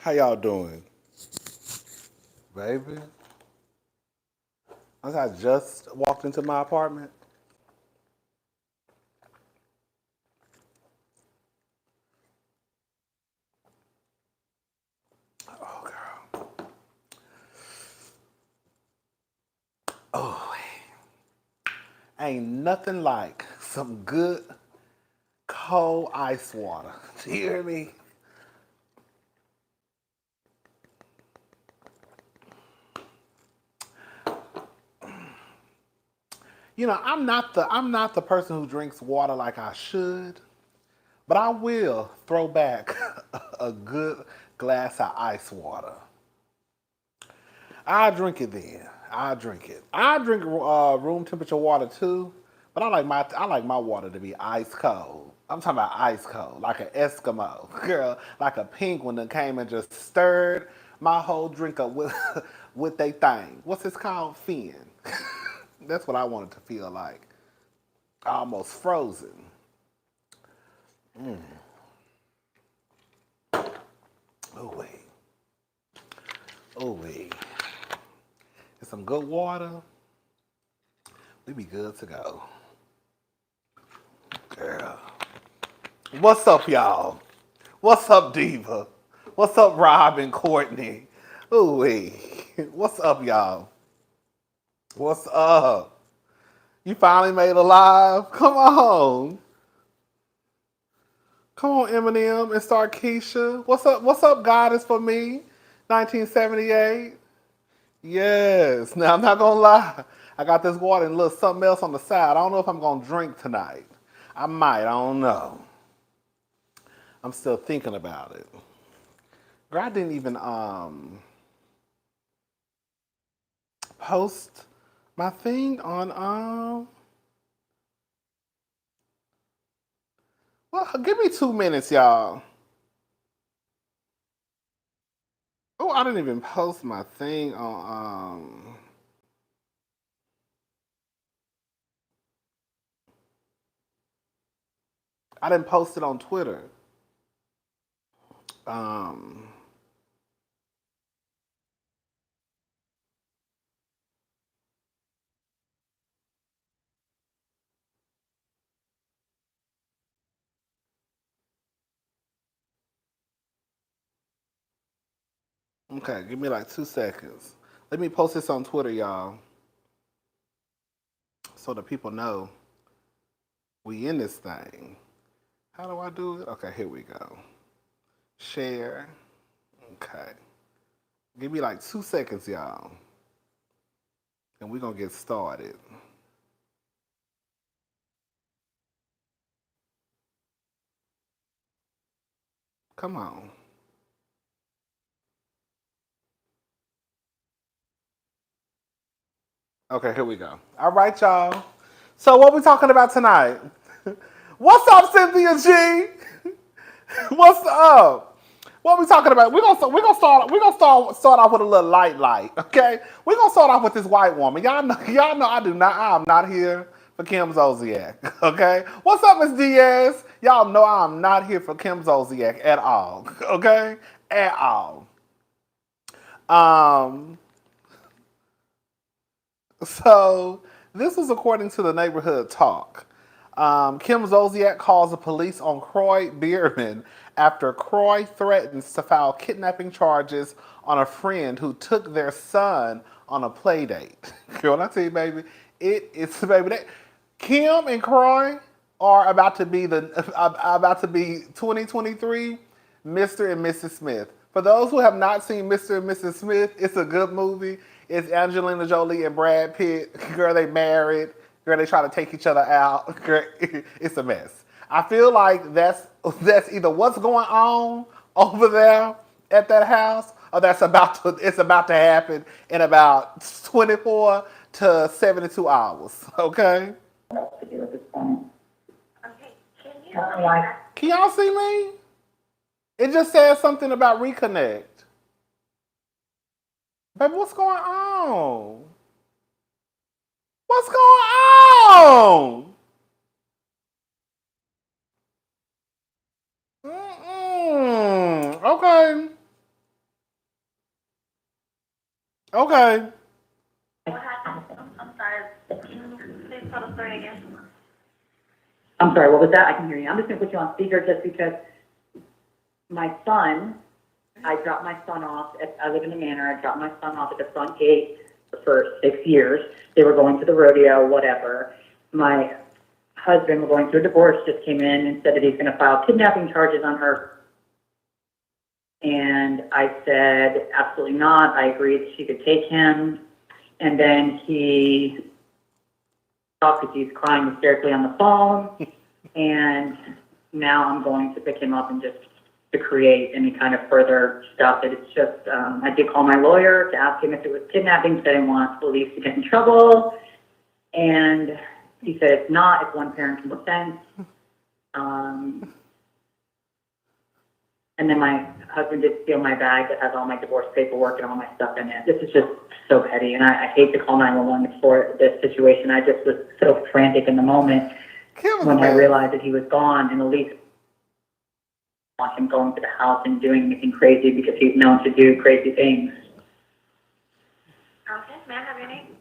How y'all doing? Baby, I just walked into my apartment. Oh, girl. Oh, ain't nothing like some good cold ice water. Do you hear me? I'm not the person who drinks water like I should, but I will throw back a good glass of ice water. I drink it then. I drink it. I drink room temperature water too, but I like my water to be ice cold. I'm talking about ice cold, like an Eskimo girl, like a penguin that came and just stirred my whole drink up with with they thing. What's this called? Fin. That's what I want it to feel like. Almost frozen. Oh wait. Oh wait. And some good water. We be good to go. Girl. What's up, y'all? What's up, Diva? What's up, Rob and Courtney? Ooh, what's up, y'all? What's up? You finally made it live? Come on. Come on, Eminem and Star Keisha. What's up? What's up, God is for me? 1978. Yes. Now, I'm not going to lie. I got this water and a little something else on the side. I don't know if I'm going to drink tonight. I might. I don't know. I'm still thinking about it. Girl, I didn't even post my thing on well, give me 2 minutes, y'all. Oh, I didn't even post my thing on I didn't post it on Twitter. Um okay, give me like 2 seconds. Let me post this on Twitter, y'all, so that people know we in this thing. How do I do it? Okay, here we go. Share. Okay. Give me like 2 seconds, y'all. And we're gonna get started. Come on. Okay, here we go. All right, y'all. So what we talking about tonight? What's up, Cynthia G? What's up? What we talking about? We're gonna start off with a little light. Okay, we're gonna start off with this white woman. Y'all know I'm not here for Kim Zolciak. Okay, what's up, Miss Diaz? Y'all know I'm not here for Kim Zolciak at all. Okay, at all. Um, So this was according to the neighborhood talk. Kim Zolciak calls the police on Croy Bierman after Croy threatens to file kidnapping charges on a friend who took their son on a play date. Girl, I tell you, baby, it's baby. Kim and Croy are about to be 2023 Mr. and Mrs. Smith. For those who have not seen Mr. and Mrs. Smith, it's a good movie. It's Angelina Jolie and Brad Pitt. Girl, they married. Girl, they try to take each other out. Girl, it's a mess. I feel like that's either what's going on over there at that house, or it's about to happen in about 24 to 72 hours. Okay. Can y'all see me? It just says something about reconnect. Baby, what's going on? What's going on? Mm-mm. Okay. Okay. What happened? I'm sorry. Can you please tell the story again? I'm sorry, what was that? I can hear you. I'm just going to put you on speaker just because my son, I dropped my son off. I live in the manor. I dropped my son off at the front gate for 6 years. They were going to the rodeo, whatever. My husband, we're going through a divorce, just came in and said that he's going to file kidnapping charges on her. And I said, absolutely not. I agreed she could take him. And then he talked because he's crying hysterically on the phone. And now I'm going to pick him up and just to create any kind of further stuff. It's just, I did call my lawyer to ask him if it was kidnapping because I didn't want police to get in trouble. And he said it's not, it's one parent consent. And then my husband did steal my bag that has all my divorce paperwork and all my stuff in it. This is just so petty, and I hate to call 911 for this situation. I just was so frantic in the moment when I realized that he was gone, and at least I want him going to the house and doing anything crazy because he's known to do crazy things. Okay, may I have your name?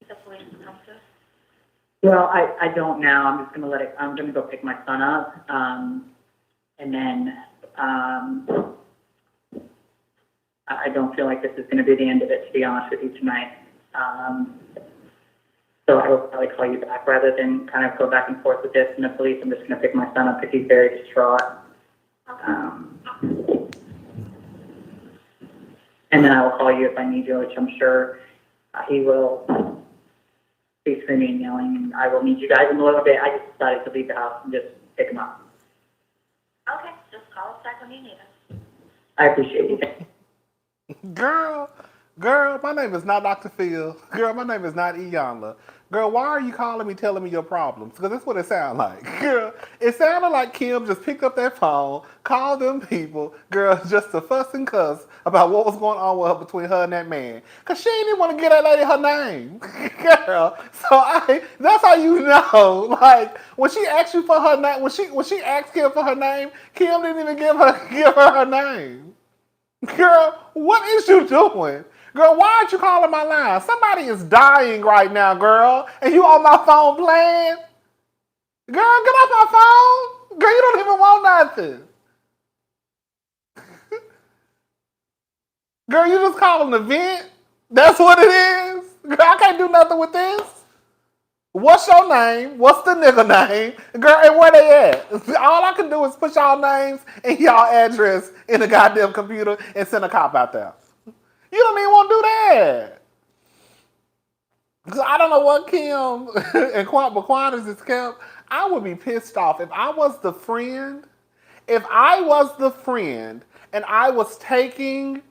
The police come to. Well, I don't now. I'm just going to I'm going to go pick my son up. And then I don't feel like this is going to be the end of it, to be honest with you, tonight. So I will probably call you back rather than kind of go back and forth with this and the police. I'm just going to pick my son up because he's very distraught. And then I will call you if I need you, which I'm sure he will be screaming and yelling. And I will need you guys in a little bit. I just decided to leave the house and just pick him up. Okay, just call us back when you need us. I appreciate you. Girl, my name is not Dr. Phil. Girl, my name is not Iyanla. Girl, why are you calling me telling me your problems? Because that's what it sounds like. Girl, it sounded like Kim just picked up that phone, called them people, girl, just to fuss and cuss about what was going on with her between her and that man. Because she didn't want to give that lady her name. Girl, so that's how you know. Like, when she asked you for her name, when she asked Kim for her name, Kim didn't even give her name. Girl, what is you doing? Girl, why aren't you calling my line? Somebody is dying right now, girl, and you on my phone playing? Girl, get off my phone. Girl, you don't even want nothing. Girl, you just calling the vent? That's what it is? Girl, I can't do nothing with this. What's your name? What's the nigga name? Girl, and where they at? All I can do is put y'all names and y'all address in the goddamn computer and send a cop out there. You don't even want to do that. Because I don't know what Kim and Quantas is kept. I would be pissed off if I was the friend. If I was the friend and I was taking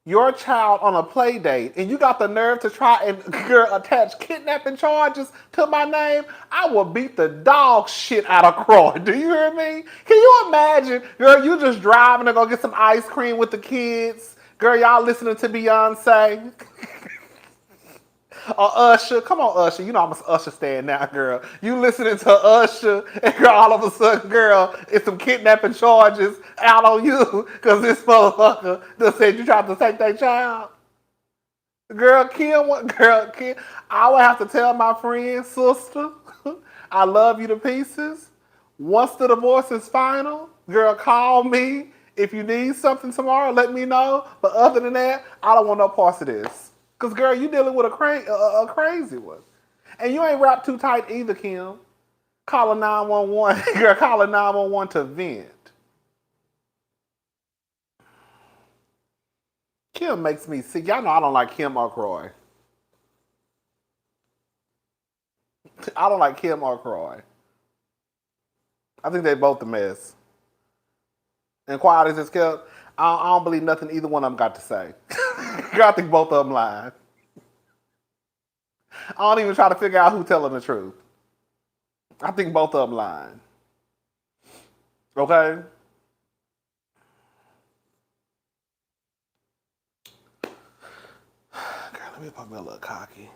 your child on a play date and you got the nerve to try and attach kidnapping charges to my name, I will beat the dog shit out of Croy. Do you hear me? Can you imagine, girl, you just driving to go get some ice cream with the kids? Girl, y'all listening to Beyonce? Or Usher. Come on, Usher. You know I'm an Usher stand now, girl. You listening to Usher, and girl, all of a sudden, girl, it's some kidnapping charges out on you because this motherfucker just said you tried to take that child. Girl, Kim, I would have to tell my friend, sister, I love you to pieces. Once the divorce is final, girl, call me. If you need something tomorrow, let me know. But other than that, I don't want no parts of this. Because, girl, you dealing with a crazy one. And you ain't wrapped too tight either, Kim. Call a 911. Girl, call a 911 to vent. Kim makes me sick. Y'all know I don't like Kim or Croy. I don't like Kim or Croy. I think they both a mess. And quiet as it's kept, I don't believe nothing either one of them got to say. I think both of them lying. I don't even try to figure out who's telling the truth. I think both of them lying. Okay? Girl, let me put me a little cocky.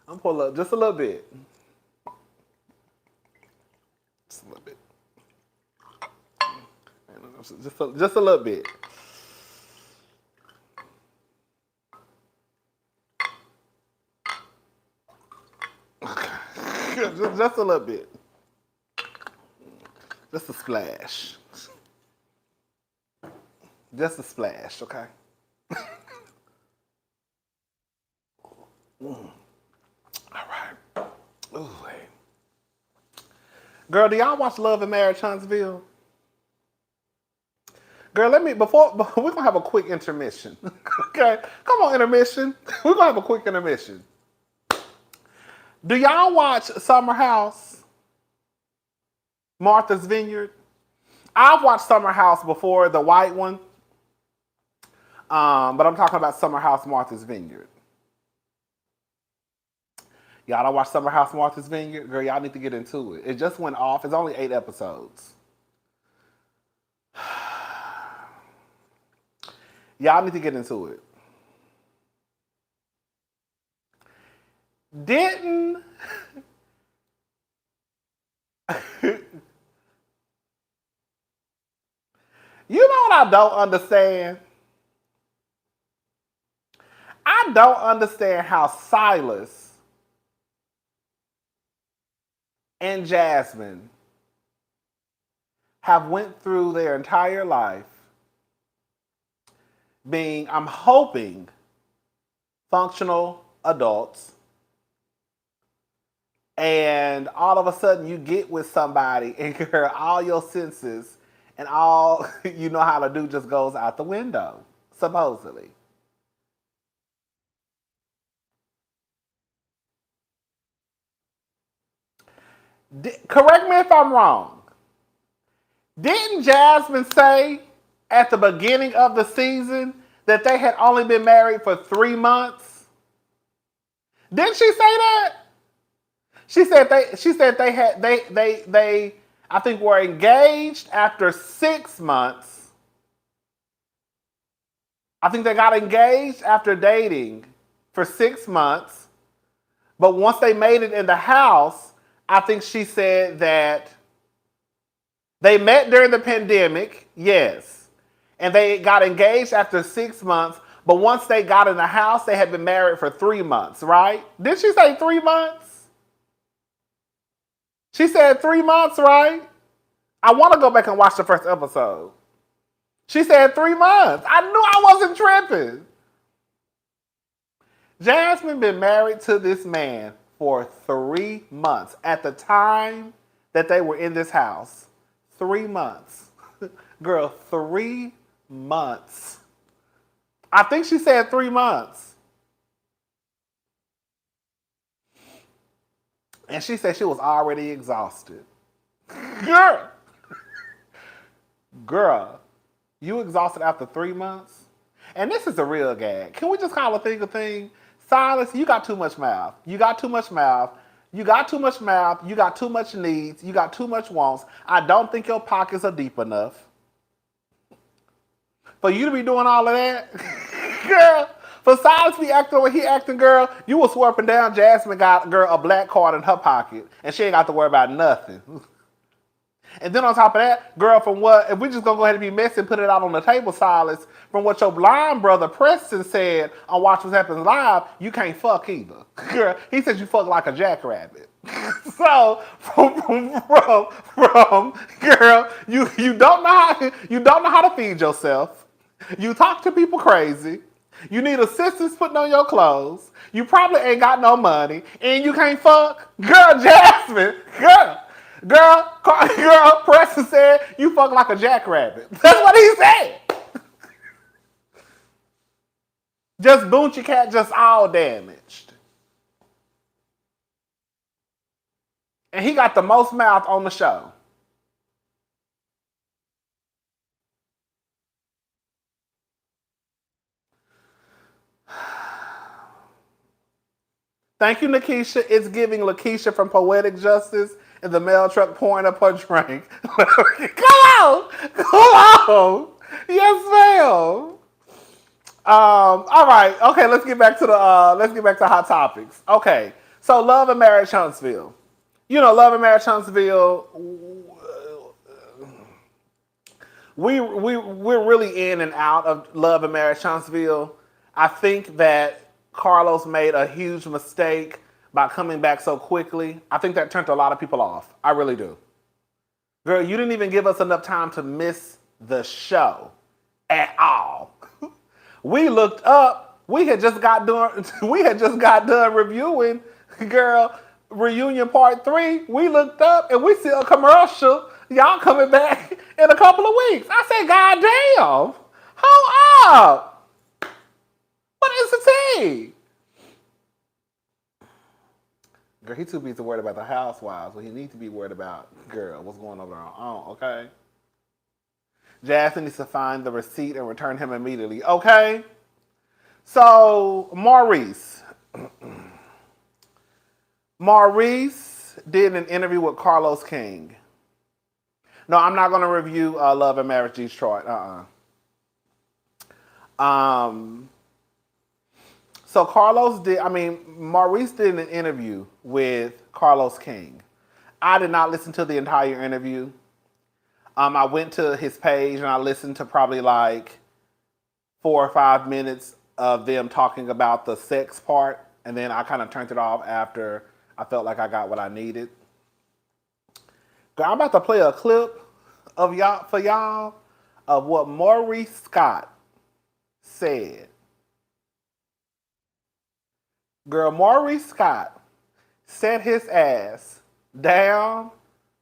I'm pull up just a little bit. Just a little bit. Just a little bit. Just a little bit. Just a splash. Just a splash, okay? All right. Ooh, hey. Girl, do y'all watch Love and Marriage Huntsville? Girl, before we're gonna have a quick intermission. Okay? Come on, intermission. We're gonna have a quick intermission. Do y'all watch Summer House? Martha's Vineyard? I've watched Summer House before, the white one. But I'm talking about Summer House Martha's Vineyard. Y'all don't watch Summer House Martha's Vineyard? Girl, y'all need to get into it. It just went off. It's only 8 episodes. Y'all need to get into it. Didn't... You know what I don't understand? I don't understand how Silas and Jasmine have went through their entire life being, I'm hoping, functional adults, and all of a sudden you get with somebody and all your senses and all you know how to do just goes out the window, supposedly. Correct me if I'm wrong. Didn't Jasmine say at the beginning of the season that they had only been married for 3 months? Didn't she say that? She said they I think were engaged after 6 months. I think they got engaged after dating for 6 months. But once they made it in the house, I think she said that they met during the pandemic, yes. And they got engaged after 6 months. But once they got in the house, they had been married for 3 months, right? Did she say 3 months? She said 3 months, right? I want to go back and watch the first episode. She said 3 months. I knew I wasn't tripping. Jasmine been married to this man for 3 months at the time that they were in this house. 3 months. Girl, 3 months. I think she said 3 months. And she said she was already exhausted. Girl, you exhausted after 3 months? And this is a real gag. Can we just call a thing a thing? Silas, you got too much mouth. You got too much mouth. You got too much mouth. You got too much needs. You got too much wants. I don't think your pockets are deep enough for you to be doing all of that. Girl, for Silas to be acting the way he acting, girl, you was swerping down. Jasmine got, girl, a black card in her pocket, and she ain't got to worry about nothing. And then on top of that, girl, from what, if we just gonna go ahead and be messy and put it out on the table, Silas, from what your blind brother Preston said on Watch What Happens Live, you can't fuck either. Girl, he said you fuck like a jackrabbit. So, from girl, you don't know how to feed yourself. You talk to people crazy. You need assistance putting on your clothes. You probably ain't got no money, and you can't fuck. Girl, Jasmine, Girl, Preston said you fuck like a jackrabbit. That's what he said. Just Boochie Cat, just all damaged. And he got the most mouth on the show. Thank you, Lakeisha. It's giving Lakeisha from Poetic Justice in the mail truck pouring up her drink. Come on. Yes, ma'am. All right. Okay, let's get back to hot topics. Okay, so Love and Marriage Huntsville. You know, Love and Marriage Huntsville we're really in and out of Love and Marriage Huntsville. I think that Carlos made a huge mistake by coming back so quickly. I think that turned a lot of people off. I really do. Girl, you didn't even give us enough time to miss the show at all. We looked up. We had just got done reviewing, girl, Reunion Part 3. We looked up and we see a commercial. Y'all coming back in a couple of weeks. I said, God damn. Hold up. What is the tea? Girl, he too busy worried about the housewives when he needs to be worried about, girl, what's going on over on, okay? Jasmine needs to find the receipt and return him immediately, okay? So, Maurice did an interview with Carlos King. No, I'm not going to review Love and Marriage Detroit. So Maurice did an interview with Carlos King. I did not listen to the entire interview. I went to his page and I listened to probably like 4 or 5 minutes of them talking about the sex part, and then I kind of turned it off after I felt like I got what I needed. I'm about to play a clip of y'all of what Maurice Scott said. Girl, Maurice Scott set his ass down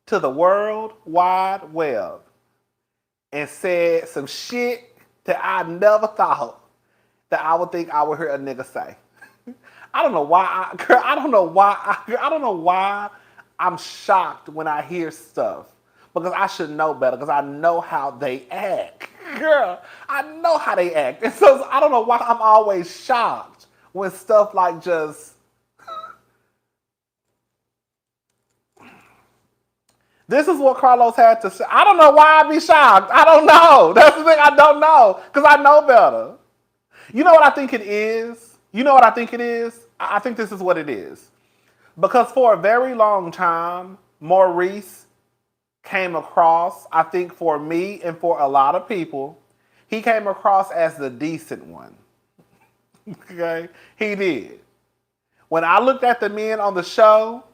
to the World Wide Web and said some shit that I never thought that I would think I would hear a nigga say. I don't know why I'm shocked when I hear stuff, because I should know better, because I know how they act. Girl, I know how they act. And so I don't know why I'm always shocked when stuff like just... This is what Carlos had to say. I don't know why I'd be shocked. I don't know. That's the thing, I don't know, because I know better. You know what I think it is? I think this is what it is. Because for a very long time, Maurice came across, I think for me and for a lot of people, he came across as the decent one. Okay? He did. When I looked at the men on the show,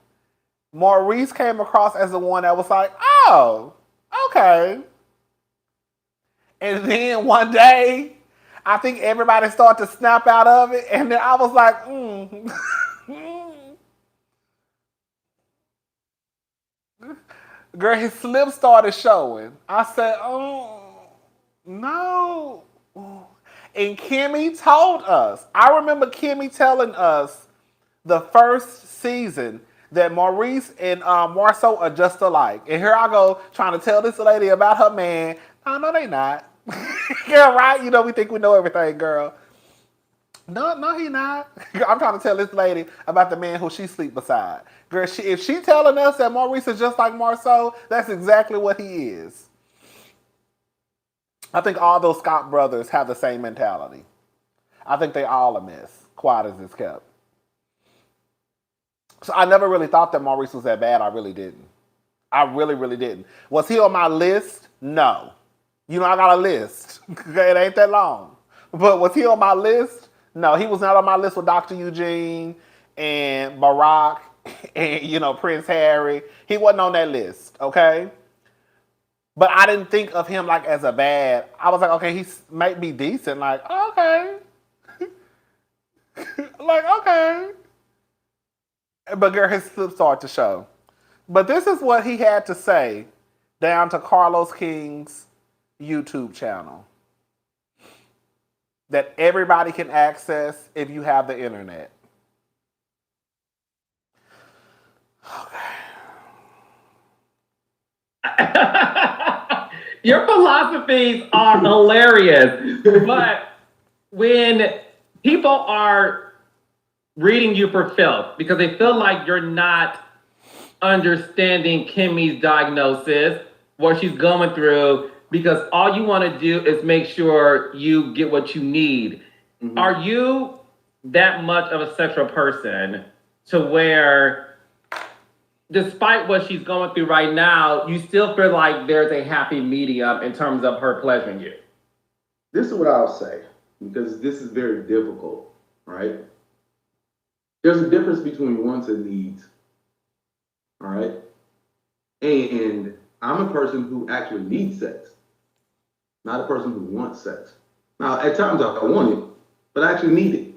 Maurice came across as the one that was like, oh, okay. And then one day, I think everybody started to snap out of it, and then I was like, Girl, his lips started showing. I said, oh, no. And Kimmy told us. I remember Kimmy telling us the first season that Maurice and Marceau are just alike. And here I go trying to tell this lady about her man. No, they not. Girl, right? You know, we think we know everything, girl. No, he not. I'm trying to tell this lady about the man who she sleep beside. Girl, if she telling us that Maurice is just like Marceau, that's exactly what he is. I think all those Scott brothers have the same mentality. I think they all a mess, quiet as it's kept. So I never really thought that Maurice was that bad. I really didn't. I really, really didn't. Was he on my list? No. You know, I got a list. It ain't that long. But was he on my list? No, he was not on my list with Dr. Eugene and Barack and, you know, Prince Harry. He wasn't on that list, okay? But I didn't think of him like as a bad. I was like, okay, he might be decent. Like, okay. Like, okay. But girl, his lips started to show. But this is what he had to say down to Carlos King's YouTube channel that everybody can access if you have the internet. Okay. Your philosophies are hilarious, but when people are reading you for filth because they feel like you're not understanding Kimmy's diagnosis, what she's going through, because all you want to do is make sure you get what you need. Mm-hmm. Are you that much of a sexual person to where despite what she's going through right now, you still feel like there's a happy medium in terms of her pleasuring you. This is what I'll say, because this is very difficult, right? There's a difference between wants and needs, all right? And I'm a person who actually needs sex, not a person who wants sex. Now, at times I want it, but I actually need it.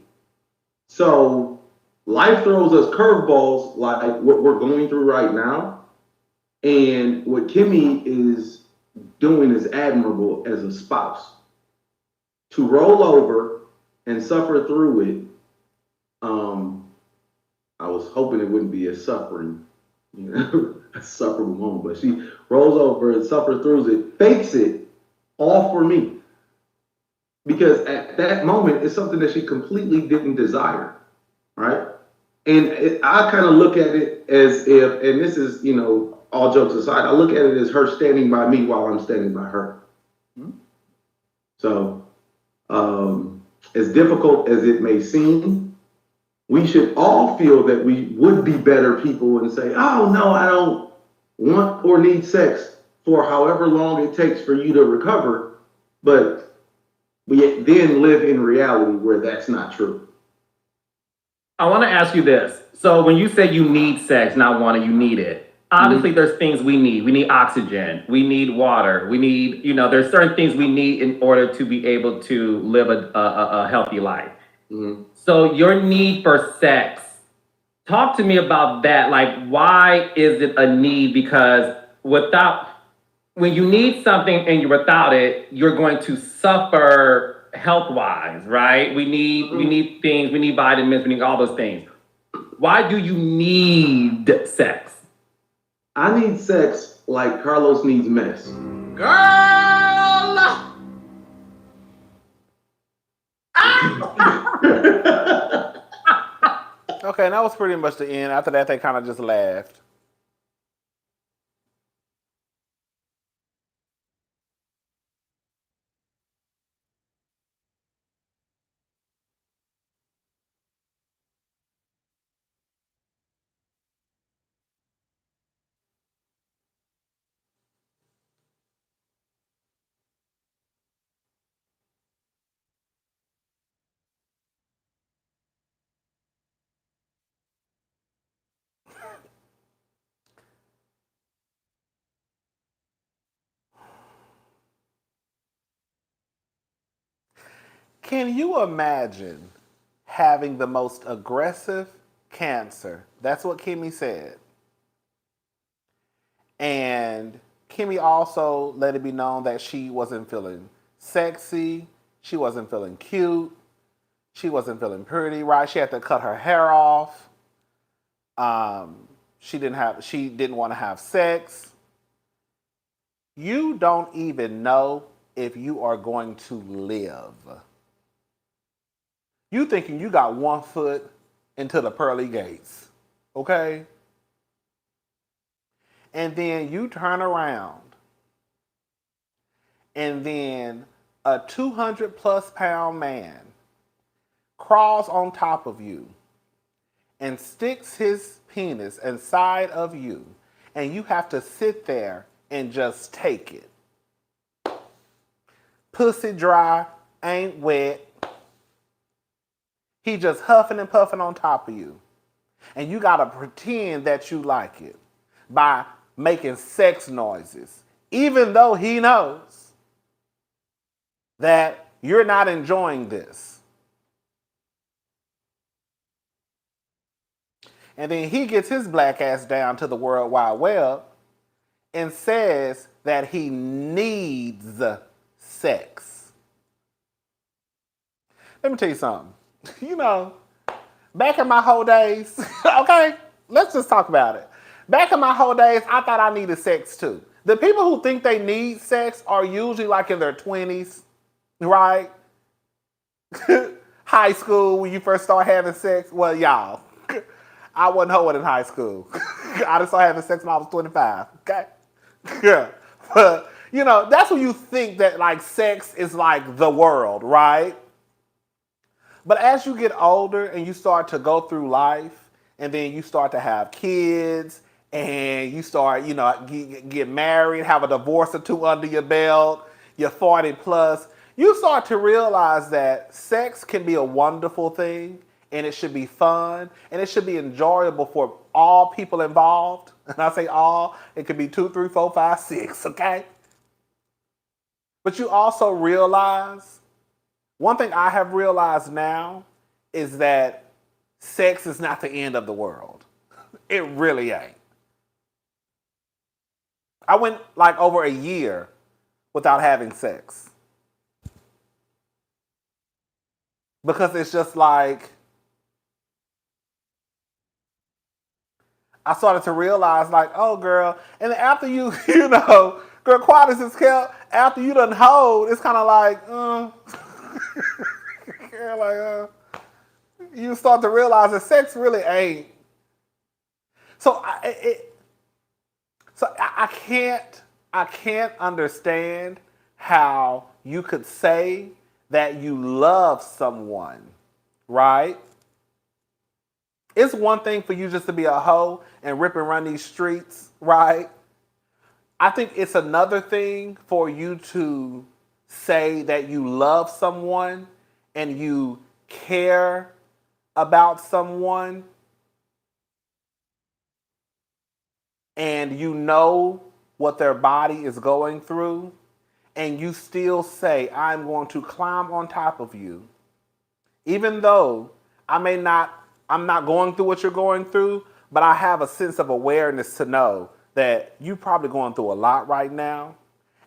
So life throws us curveballs like what we're going through right now. And what Kimmy is doing is admirable as a spouse. To roll over and suffer through it, I was hoping it wouldn't be a suffering, a sufferable moment, but she rolls over and suffers through it, fakes it, all for me. Because at that moment, it's something that she completely didn't desire, right? And I kind of look at it as if, and this is, all jokes aside, I look at it as her standing by me while I'm standing by her. So, as difficult as it may seem, we should all feel that we would be better people and say, oh, no, I don't want or need sex for however long it takes for you to recover. But we then live in reality where that's not true. I want to ask you this. So when you say you need sex, not want it, you need it. Obviously, there's things we need. We need oxygen. We need water. We need, there's certain things we need in order to be able to live a healthy life. So your need for sex, talk to me about that. Like, why is it a need? Because when you need something and you're without it, you're going to suffer health-wise, right? We need things, we need vitamins, we need all those things. Why do you need sex? I need sex like Carlos needs mess. Girl! Okay, and that was pretty much the end. After that, they kind of just laughed. Can you imagine having the most aggressive cancer? That's what Kimmy said. And Kimmy also let it be known that she wasn't feeling sexy, she wasn't feeling cute, she wasn't feeling pretty, right? She had to cut her hair off. She didn't want to have sex. You don't even know if you are going to live. You thinking you got one foot into the pearly gates, okay? And then you turn around and then a 200 plus pound man crawls on top of you and sticks his penis inside of you, and you have to sit there and just take it. Pussy dry, ain't wet. He just huffing and puffing on top of you. And you gotta pretend that you like it by making sex noises, even though he knows that you're not enjoying this. And then he gets his black ass down to the World Wide Web and says that he needs sex. Let me tell you something. Back in my whole days, okay, let's just talk about it. Back in my whole days, I thought I needed sex too. The people who think they need sex are usually like in their 20s, right? High school, when you first start having sex. Well, y'all, I wasn't hoeing in high school. I just started having sex when I was 25, okay? Yeah. But, that's when you think that like sex is like the world, right? But as you get older and you start to go through life, and then you start to have kids, and you start, get married, have a divorce or two under your belt, you're 40 plus, you start to realize that sex can be a wonderful thing, and it should be fun, and it should be enjoyable for all people involved. And I say all, it could be 2, 3, 4, 5, 6, okay? But you also realize, one thing I have realized now is that sex is not the end of the world. It really ain't. I went like over a year without having sex. Because it's just like, I started to realize like, oh girl, and then after you, girl, quiet as kept, after you done hold, it's kind of like, girl, like, you start to realize that sex really ain't. So I can't understand how you could say that you love someone, right? It's one thing for you just to be a hoe and rip and run these streets, right? I think it's another thing for you to say that you love someone and you care about someone and you know what their body is going through, and you still say, I'm going to climb on top of you, even though I'm not going through what you're going through, but I have a sense of awareness to know that you're probably going through a lot right now,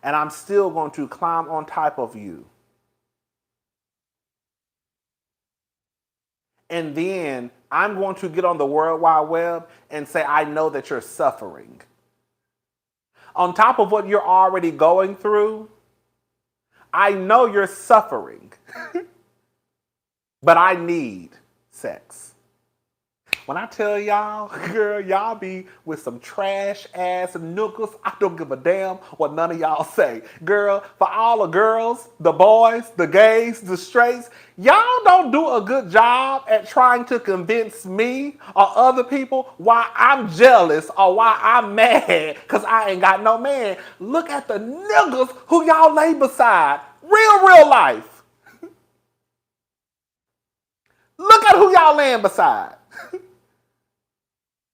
and I'm still going to climb on top of you. And then I'm going to get on the World Wide Web and say, I know that you're suffering. On top of what you're already going through, I know you're suffering. But I need sex. When I tell y'all, girl, y'all be with some trash ass niggas. I don't give a damn what none of y'all say. Girl, for all the girls, the boys, the gays, the straights, y'all don't do a good job at trying to convince me or other people why I'm jealous or why I'm mad because I ain't got no man. Look at the niggas who y'all lay beside. Real life. Look at who y'all laying beside.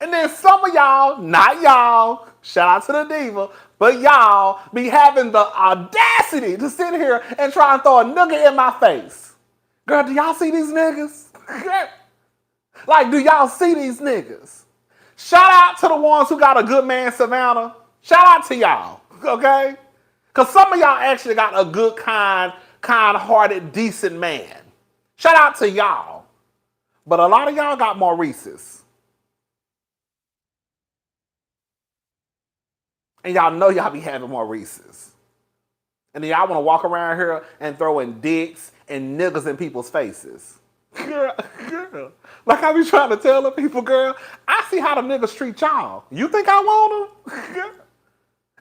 And then some of y'all, not y'all, shout out to the diva, but y'all be having the audacity to sit here and try and throw a nigga in my face. Girl, do y'all see these niggas? Like, do y'all see these niggas? Shout out to the ones who got a good man, Savannah. Shout out to y'all, okay? Because some of y'all actually got a good, kind-hearted, decent man. Shout out to y'all. But a lot of y'all got Maurice's. And y'all know y'all be having Maurice's. And then y'all want to walk around here and throwing dicks and niggas in people's faces. Girl. Like I be trying to tell the people, girl, I see how the niggas treat y'all. You think I want them?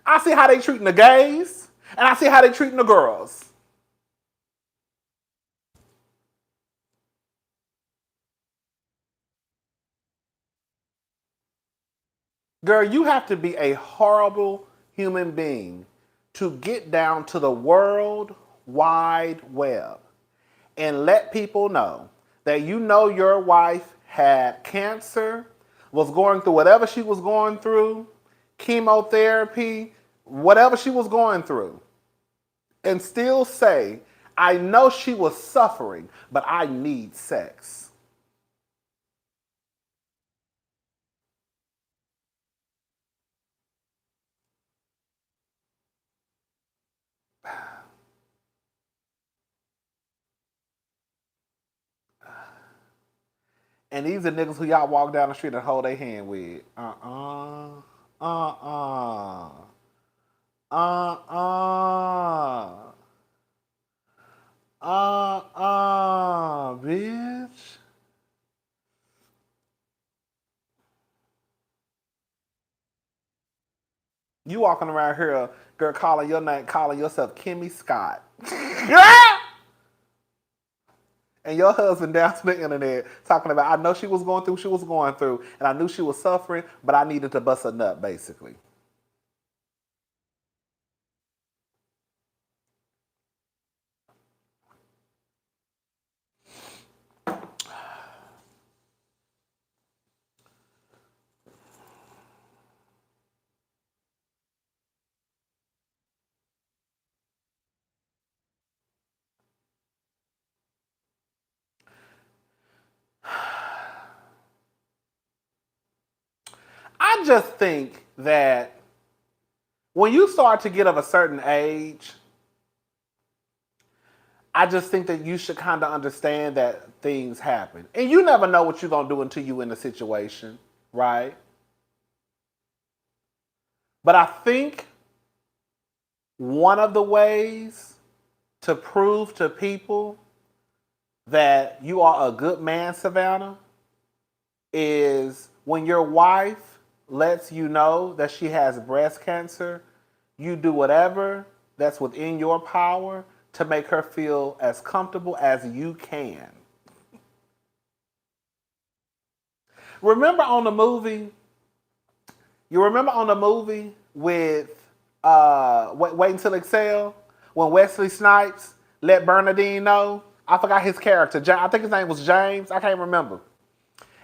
I see how they treating the gays, and I see how they treating the girls. Girl, you have to be a horrible human being to get down to the World Wide Web and let people know that you know your wife had cancer, was going through whatever she was going through, chemotherapy, whatever she was going through, and still say, I know she was suffering, but I need sex. And these are niggas who y'all walk down the street and hold their hand with. Uh-uh. Bitch. You walking around here, girl, calling your name, calling yourself Kimmy Scott. And your husband down to the internet talking about, I know she was going through, and I knew she was suffering, but I needed to bust a nut, basically. I just think that when you start to get of a certain age, I just think that you should kind of understand that things happen. And you never know what you're going to do until you're in a situation, right? But I think one of the ways to prove to people that you are a good man, Savannah, is when your wife lets you know that she has breast cancer, you do whatever that's within your power to make her feel as comfortable as you can. Remember on the movie, you remember on the movie with Wait Until Exhale, when Wesley Snipes let Bernadine know? I forgot his character. I think his name was James. I can't remember.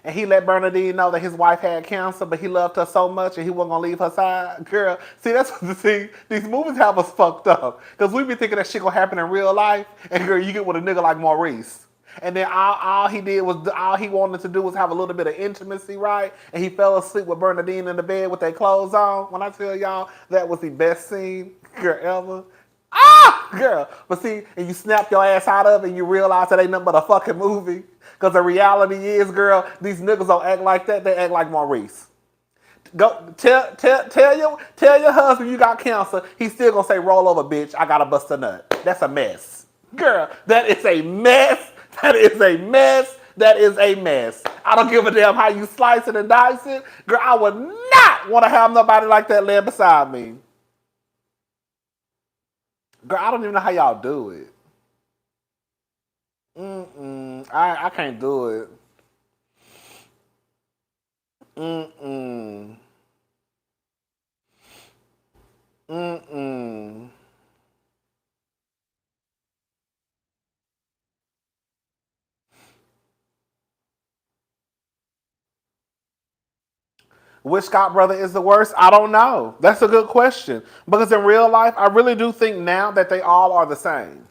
And he let Bernadine know that his wife had cancer, but he loved her so much and he wasn't gonna leave her side. Girl, see, that's what these movies have us fucked up. Because we be thinking that shit gonna happen in real life, and girl, you get with a nigga like Maurice. And then all he wanted to do was have a little bit of intimacy, right? And he fell asleep with Bernadine in the bed with their clothes on. When I tell y'all that was the best scene, girl, ever. Ah, girl. But see, and you snap your ass out of it and you realize that ain't nothing but a fucking movie. Because the reality is, girl, these niggas don't act like that. They act like Maurice. Go tell your husband you got cancer. He's still gonna say, roll over, bitch. I gotta bust a nut. That's a mess. Girl, that is a mess. That is a mess. That is a mess. I don't give a damn how you slice it and dice it. Girl, I would not want to have nobody like that laying beside me. Girl, I don't even know how y'all do it. I can't do it. Mm-mm. Mm-mm. Which Scott brother is the worst? I don't know. That's a good question. Because in real life, I really do think now that they all are the same.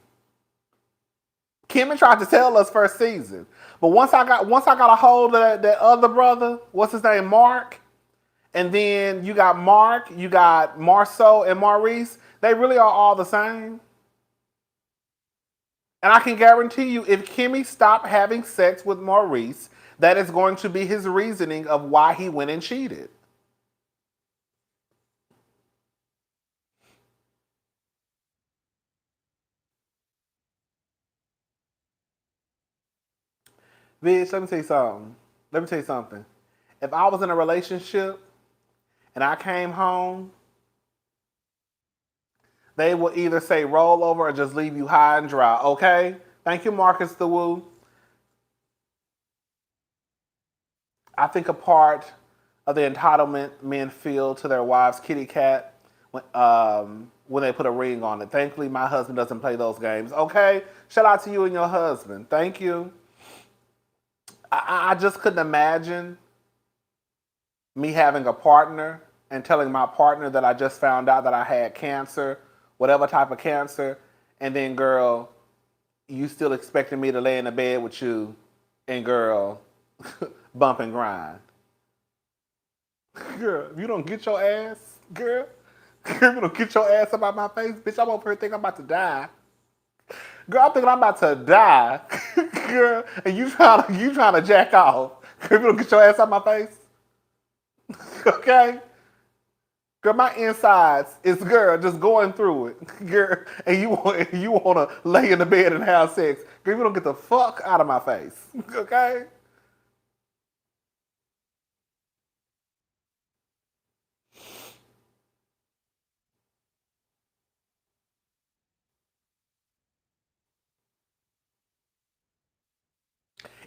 Kim tried to tell us first season. But once I got a hold of that other brother, what's his name? Mark. And then you got Mark, you got Marceau and Maurice. They really are all the same. And I can guarantee you, if Kimmy stopped having sex with Maurice, that is going to be his reasoning of why he went and cheated. Bitch, let me tell you something. Let me tell you something. If I was in a relationship and I came home, they will either say roll over or just leave you high and dry, okay? Thank you, Marcus the Woo. I think a part of the entitlement men feel to their wives' kitty cat when they put a ring on it. Thankfully, my husband doesn't play those games. Okay? Shout out to you and your husband. Thank you. I just couldn't imagine me having a partner and telling my partner that I just found out that I had cancer, whatever type of cancer, and then, girl, you still expecting me to lay in the bed with you and, girl, bump and grind. Girl, if you don't get your ass, girl, if you don't get your ass up out my face, bitch, I'm over here thinking I'm about to die. Girl, I'm thinking I'm about to die. Girl, and you trying to jack off. Girl, if you don't get your ass out my face. Okay? Girl, my insides is, girl, just going through it. Girl, and you want to lay in the bed and have sex. Girl, you don't get the fuck out of my face. Okay?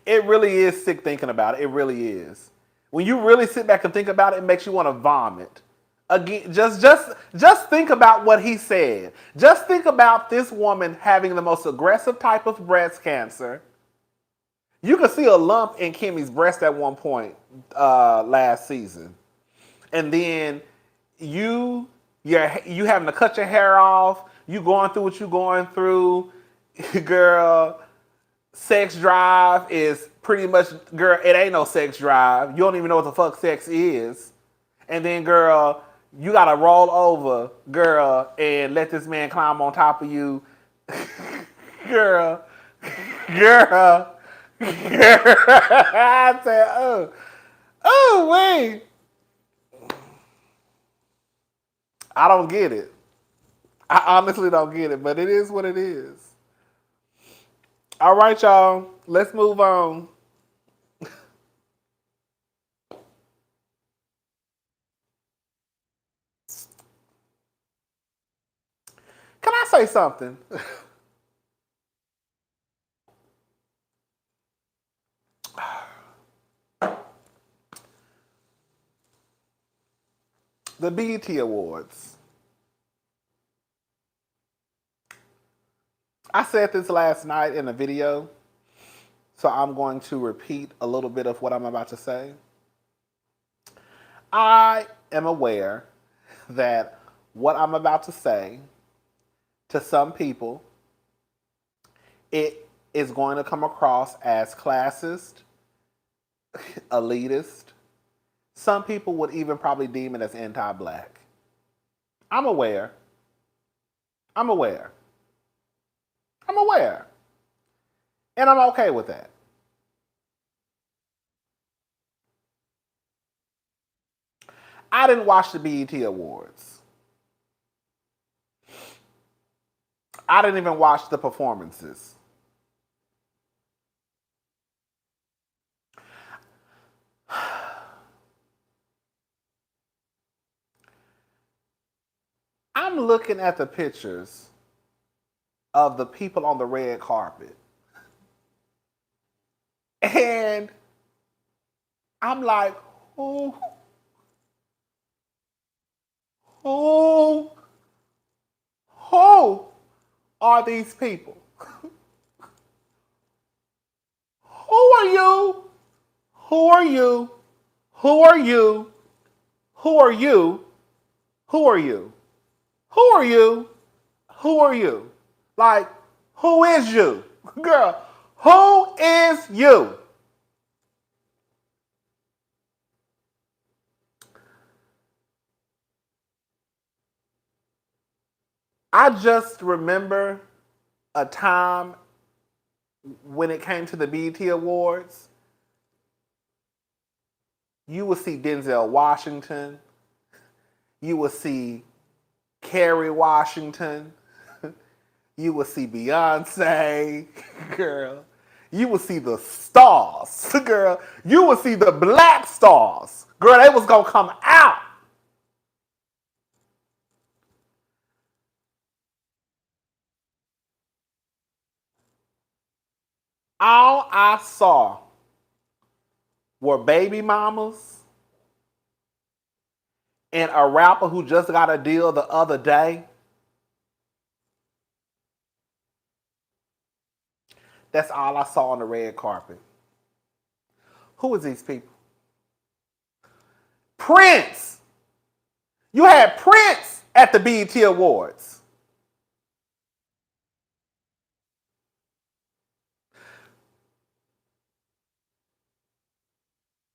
It really is sick thinking about it. It really is. When you really sit back and think about it, it makes you want to vomit. Again, just think about what he said. Just think about this woman having the most aggressive type of breast cancer. You could see a lump in Kimmy's breast at one point last season, and then you having to cut your hair off. You going through what you going through, girl. Sex drive is pretty much, girl. It ain't no sex drive. You don't even know what the fuck sex is, and then, girl, you gotta roll over, girl, and let this man climb on top of you, girl, girl. I said, oh, wait. I don't get it. I honestly don't get it, but it is what it is. All right, y'all. Let's move on. Can I say something? The BET Awards. I said this last night in a video, so I'm going to repeat a little bit of what I'm about to say. I am aware that what I'm about to say, to some people, it is going to come across as classist, elitist. Some people would even probably deem it as anti-black. I'm aware. I'm aware. I'm aware. And I'm okay with that. I didn't watch the BET Awards. I didn't even watch the performances. I'm looking at the pictures of the people on the red carpet. And I'm like, who are these people? Who are you? Who are you? Who are you? Who are you? Who are you? Who are you? Who are you? Like, who is you? Girl, who is you? I just remember a time when it came to the BET Awards. You would see Denzel Washington. You would see Kerry Washington. You would see Beyonce, girl. You would see the stars, girl. You would see the black stars. Girl, they was gonna come out. All I saw were baby mamas and a rapper who just got a deal the other day. That's all I saw on the red carpet. Who is these people? Prince. You had Prince at the BET Awards.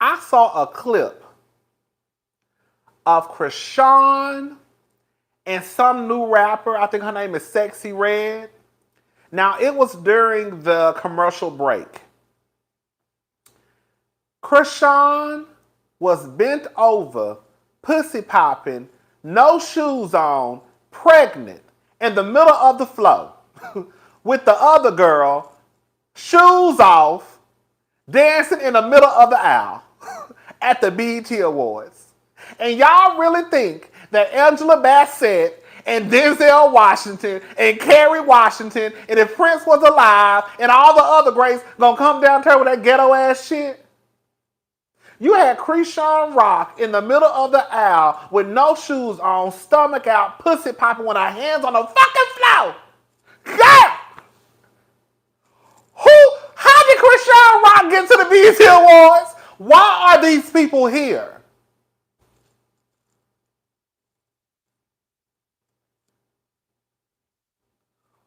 I saw a clip of Krishan and some new rapper. I think her name is Sexy Red. Now, it was during the commercial break. Krishan was bent over, pussy popping, no shoes on, pregnant, in the middle of the flow, with the other girl, shoes off, dancing in the middle of the aisle at the BET Awards. And y'all really think that Angela Bassett and Denzel Washington and Kerry Washington, and if Prince was alive and all the other greats gonna come downtown with that ghetto ass shit. You had Krishan Rock in the middle of the aisle with no shoes on, stomach out, pussy popping with her hands on the fucking floor. God! How did Krishan Rock get to the BET Awards? Why are these people here?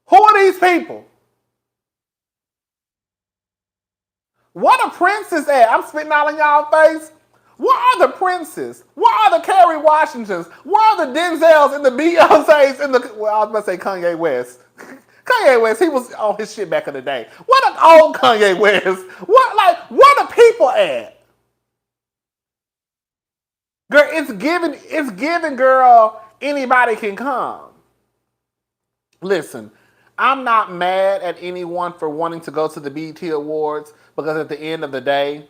Who are these people? What are princes at? I'm spitting all in y'all face. What are the princes? What are the Kerry Washingtons? What are the Denzels and the Beyoncés and the, well, I was about to say Kanye West. Kanye West, he was on his shit back in the day. What an old Kanye West? What are people at? Girl, it's given, girl, anybody can come. Listen, I'm not mad at anyone for wanting to go to the BET Awards because at the end of the day,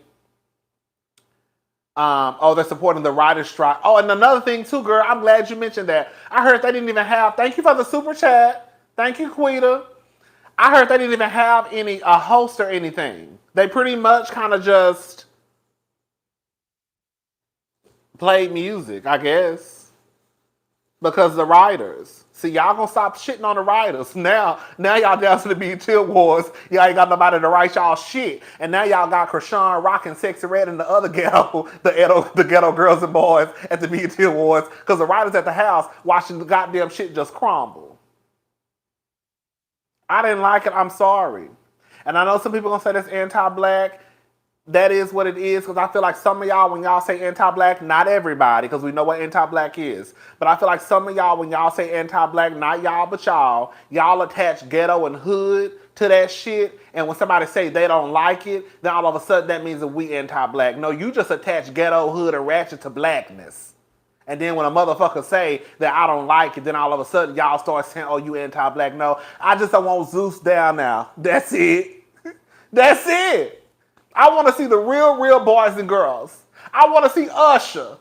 they're supporting the writer's strike. Oh, and another thing too, girl, I'm glad you mentioned that. I heard they didn't even have, thank you for the super chat. Thank you, Quita. I heard they didn't even have a host or anything. They pretty much kind of just played music, I guess. Because the writers. See, y'all gonna stop shitting on the writers. Now y'all down to the BET Awards. Y'all ain't got nobody to write y'all shit. And now y'all got Krishan Rock and Sexy Red and the other ghetto, the ghetto girls and boys at the BET Awards. Because the writers at the house watching the goddamn shit just crumble. I didn't like it. I'm sorry. And I know some people gonna say that's anti-black. That is what it is, because I feel like some of y'all, when y'all say anti-black, not everybody, because we know what anti-black is, but I feel like some of y'all, when y'all say anti-black, not y'all, but y'all attach ghetto and hood to that shit, and when somebody say they don't like it, then all of a sudden that means that we anti-black. No, you just attach ghetto, hood, and ratchet to blackness. And then when a motherfucker say that I don't like it, then all of a sudden y'all start saying, oh, you anti-black. No, I just don't want Zeus down now. That's it. That's it. I want to see the real boys and girls. I want to see Usher.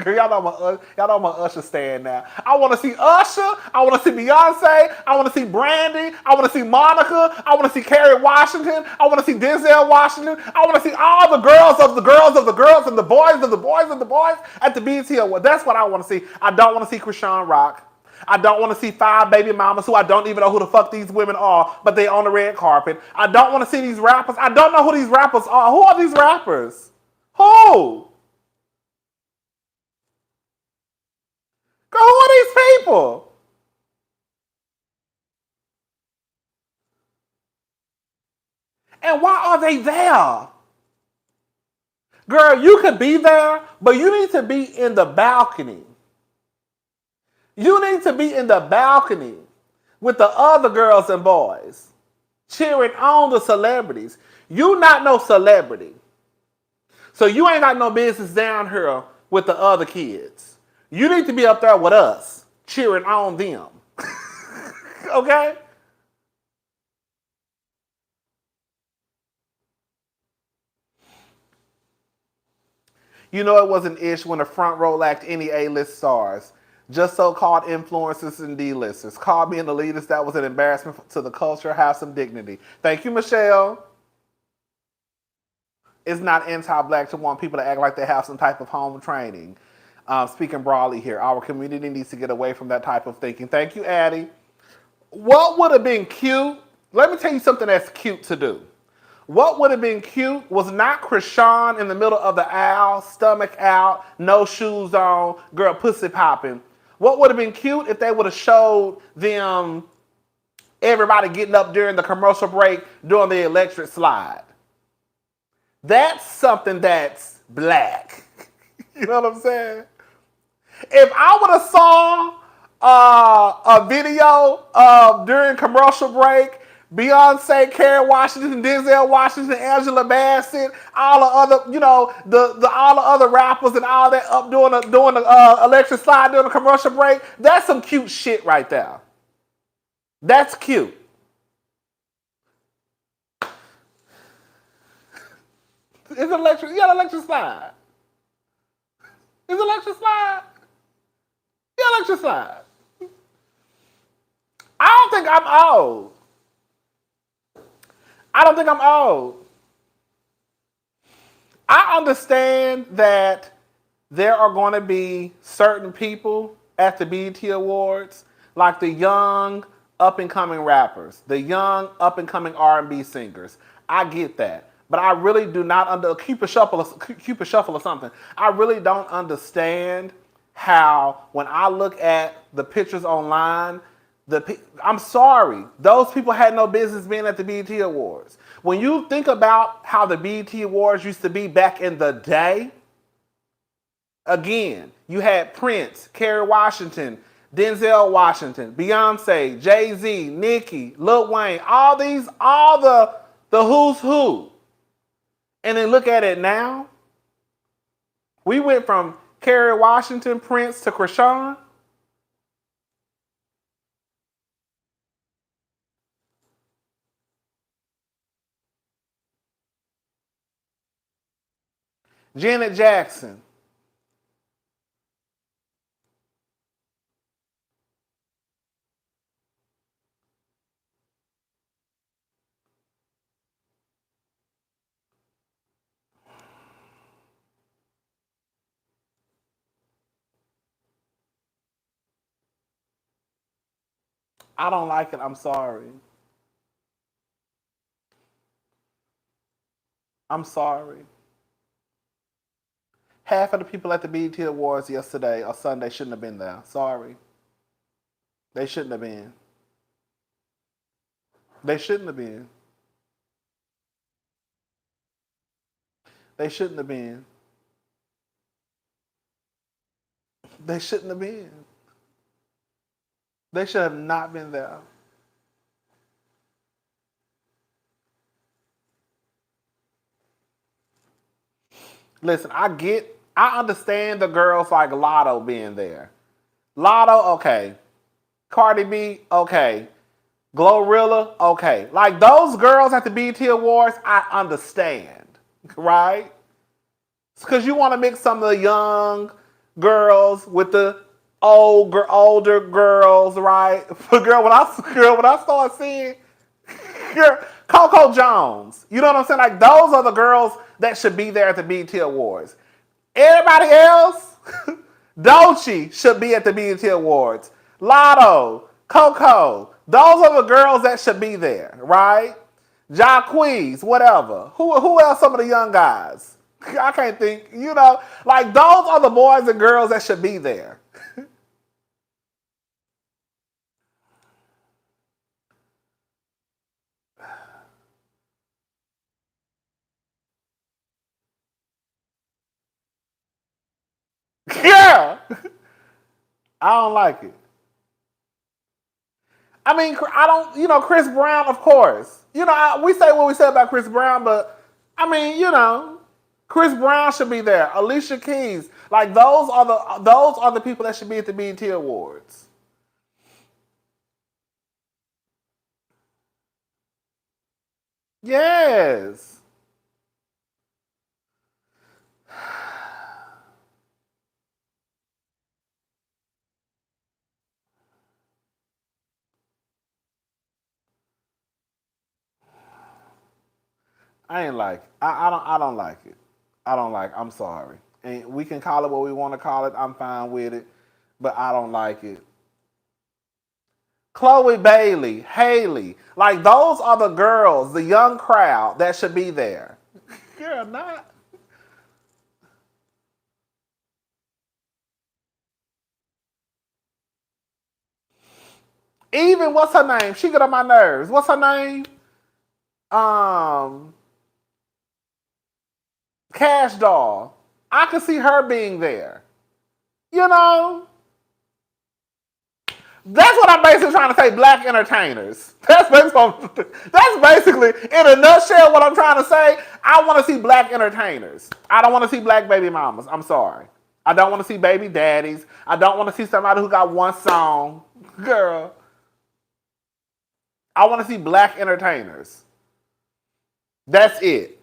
Girl, y'all know my Usher stand now. I want to see Usher. I want to see Beyonce. I want to see Brandy. I want to see Monica. I want to see Kerry Washington. I want to see Denzel Washington. I want to see all the girls of the girls of the girls and the boys of the boys of the boys at the BET Awards. That's what I want to see. I don't want to see Krishan Rock. I don't want to see 5 baby mamas who I don't even know who the fuck these women are, but they on the red carpet. I don't want to see these rappers. I don't know who these rappers are. Who are these rappers? Who? Girl, who are these people? And why are they there? Girl, you could be there, but you need to be in the balcony. You need to be in the balcony with the other girls and boys, cheering on the celebrities. You not no celebrity. So you ain't got no business down here with the other kids. You need to be up there with us, cheering on them. Okay? You know it was an issue when the front row lacked any A-list stars. Just so-called influencers and D-listers. Call me an elitist. That was an embarrassment to the culture. Have some dignity. Thank you, Michelle. It's not anti-black to want people to act like they have some type of home training. Speaking broadly here, our community needs to get away from that type of thinking. Thank you, Addie. What would have been cute? Let me tell you something that's cute to do. What would have been cute was not Krishan in the middle of the aisle, stomach out, no shoes on, girl pussy popping. What would have been cute if they would have showed them everybody getting up during the commercial break doing the electric slide. That's something that's black. You know what I'm saying? If I would have saw a video of during commercial break, Beyonce, Kerry Washington, Denzel Washington, Angela Bassett, all the other, you know, all the other rappers and all that up doing the electric slide during the commercial break, that's some cute shit right there. That's cute. It's electric. You got an electric slide. It's electric slide. Yeah, electric slide. think I'm old. I don't think I'm old. I understand that there are going to be certain people at the BET Awards, like the young up-and-coming rappers, the young up-and-coming R&B singers. I get that. But I really do not Cupid Shuffle or something. I really don't understand how when I look at the pictures online, I'm sorry, those people had no business being at the BET Awards. When you think about how the BET Awards used to be back in the day, again, you had Prince, Kerry Washington, Denzel Washington, Beyonce, Jay-Z, Nicki, Lil Wayne, all the who's who. And then look at it now. We went from Kerry Washington, Prince to Krishan. Janet Jackson. I don't like it. I'm sorry. I'm sorry. Half of the people at the BET Awards yesterday or Sunday shouldn't have been there. Sorry. They shouldn't have been. They shouldn't have been. They shouldn't have been. They shouldn't have been. They should have not been there. Listen, I understand the girls like Lotto being there. Lotto, okay. Cardi B, okay. Glorilla, okay. Like those girls at the BET Awards, I understand, right? It's because you want to mix some of the young girls with the older girls, right? Girl, when I start seeing Coco Jones, you know what I'm saying? Like those are the girls that should be there at the BET Awards. Everybody else, Dolce should be at the BET Awards. Lotto, Coco, those are the girls that should be there, right? Jacquees, whatever. Who else? Some of the young guys. I can't think. Like those are the boys and girls that should be there. Yeah, I don't like it. I mean, I don't. Chris Brown, of course. We say what we say about Chris Brown, but I mean, Chris Brown should be there. Alicia Keys, like those are the people that should be at the BET Awards. Yes. I ain't like. I don't like it. I don't like. I'm sorry. And we can call it what we want to call it. I'm fine with it, but I don't like it. Chloe Bailey, Haley, like those are the girls, the young crowd that should be there. Girl, not. Even what's her name? She get on my nerves. What's her name? Um, Cash Doll. I could see her being there. You know? That's what I'm basically trying to say, black entertainers. That's basically, in a nutshell, what I'm trying to say. I want to see black entertainers. I don't want to see black baby mamas. I'm sorry. I don't want to see baby daddies. I don't want to see somebody who got one song. Girl. I want to see black entertainers. That's it.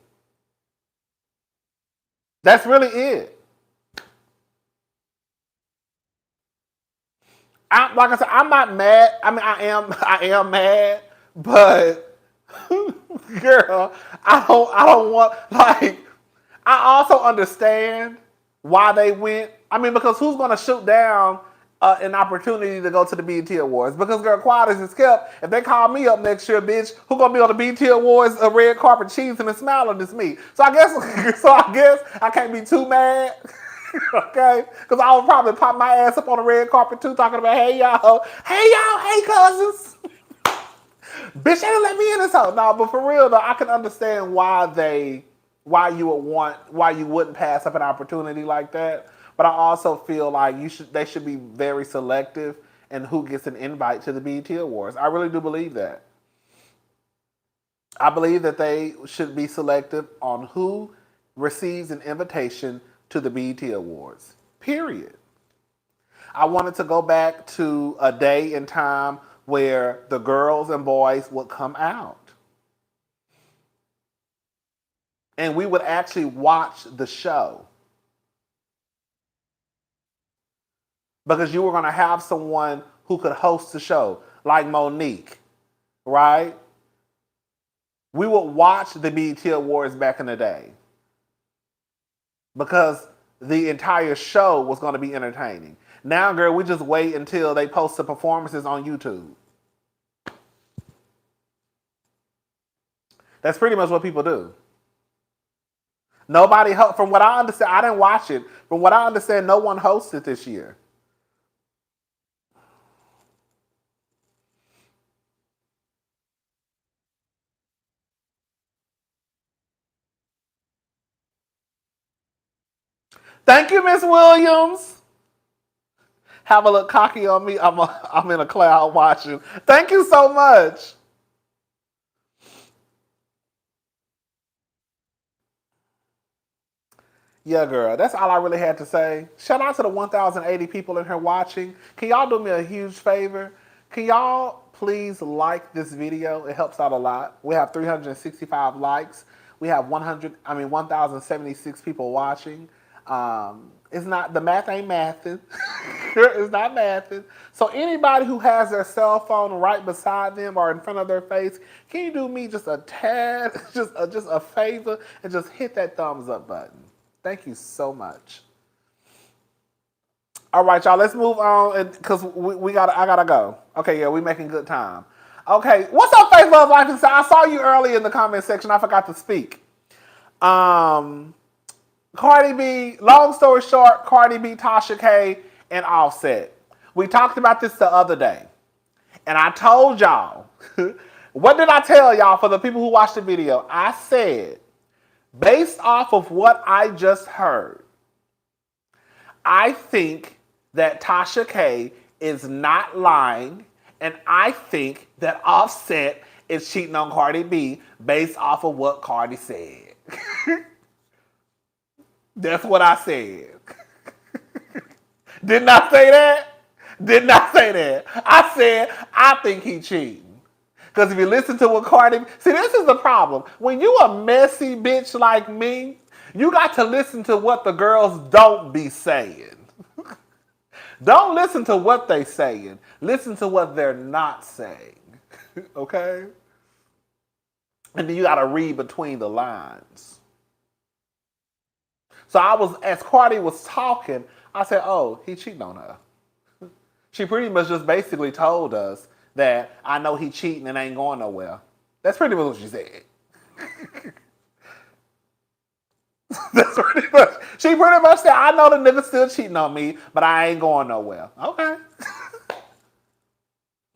That's really it. like I said, I'm not mad. I mean, I am mad, but girl, I don't want like. I also understand why they went. I mean, because who's gonna shoot down an opportunity to go to the BET Awards? Because girl, quiet as it's kept. If they call me up next year, bitch, who gonna be on the BET Awards? A red carpet cheesing and smiling is me. So I guess I can't be too mad. Okay, because I would probably pop my ass up on the red carpet too, talking about hey cousins, bitch, they didn't let me in this hole. No, but for real though, I can understand why you wouldn't pass up an opportunity like that. But I also feel like they should be very selective in who gets an invite to the BET Awards. I really do believe that. I believe that they should be selective on who receives an invitation to the BET Awards. Period. I wanted to go back to a day and time where the girls and boys would come out. And we would actually watch the show. Because you were going to have someone who could host the show, like Monique, right? We would watch the BET Awards back in the day. Because the entire show was going to be entertaining. Now, girl, we just wait until they post the performances on YouTube. That's pretty much what people do. Nobody, from what I understand, I didn't watch it. From what I understand, no one hosted this year. Thank you, Miss Williams. Have a look cocky on me. I'm in a cloud watching. Thank you so much. Yeah, girl, that's all I really had to say. Shout out to the 1,080 people in here watching. Can y'all do me a huge favor? Can y'all please like this video? It helps out a lot. We have 365 likes. We have 1,076 people watching. It's not, the math ain't mathing. It's not mathing. So anybody who has their cell phone right beside them or in front of their face, can you do me just a tad, just a favor, and just hit that thumbs up button? Thank you so much. All right, y'all, let's move on because I gotta go. Okay, yeah, we making good time. Okay, what's up, Faith, Love, Life, and Style? I saw you early in the comment section. I forgot to speak. Cardi B, long story short, Cardi B, Tasha K, and Offset. We talked about this the other day. And I told y'all, what did I tell y'all for the people who watched the video? I said, based off of what I just heard, I think that Tasha K is not lying, and I think that Offset is cheating on Cardi B based off of what Cardi said. That's what I said. Didn't I say that? Didn't I say that? I said, I think he cheating. Because if you listen to what Cardi... See, this is the problem. When you a messy bitch like me, you got to listen to what the girls don't be saying. Don't listen to what they saying. Listen to what they're not saying. Okay? And then you got to read between the lines. So as Cardi was talking, I said, oh, he cheating on her. She pretty much just basically told us that I know he cheating and ain't going nowhere. That's pretty much what she said. That's pretty much. She pretty much said, I know the nigga still cheating on me, but I ain't going nowhere. Okay.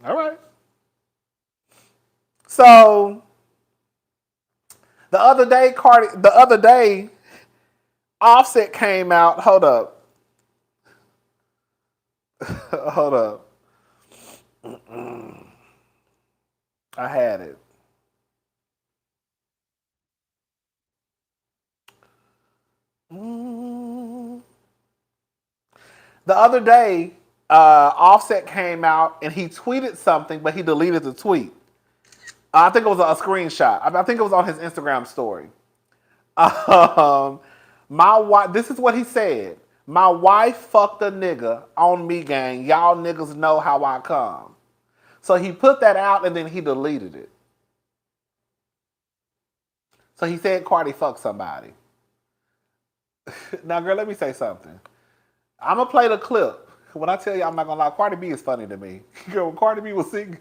All right. So the other day, Offset came out. Hold up. Hold up. I had it. The other day, Offset came out and he tweeted something, but he deleted the tweet. I think it was a screenshot. I think it was on his Instagram story. This is what he said. My wife fucked a nigga on me, gang. Y'all niggas know how I come. So he put that out and then he deleted it. So he said Cardi fucked somebody. Now, girl, let me say something. I'm going to play the clip. When I tell you, I'm not going to lie, Cardi B is funny to me. Girl, when Cardi B was singing,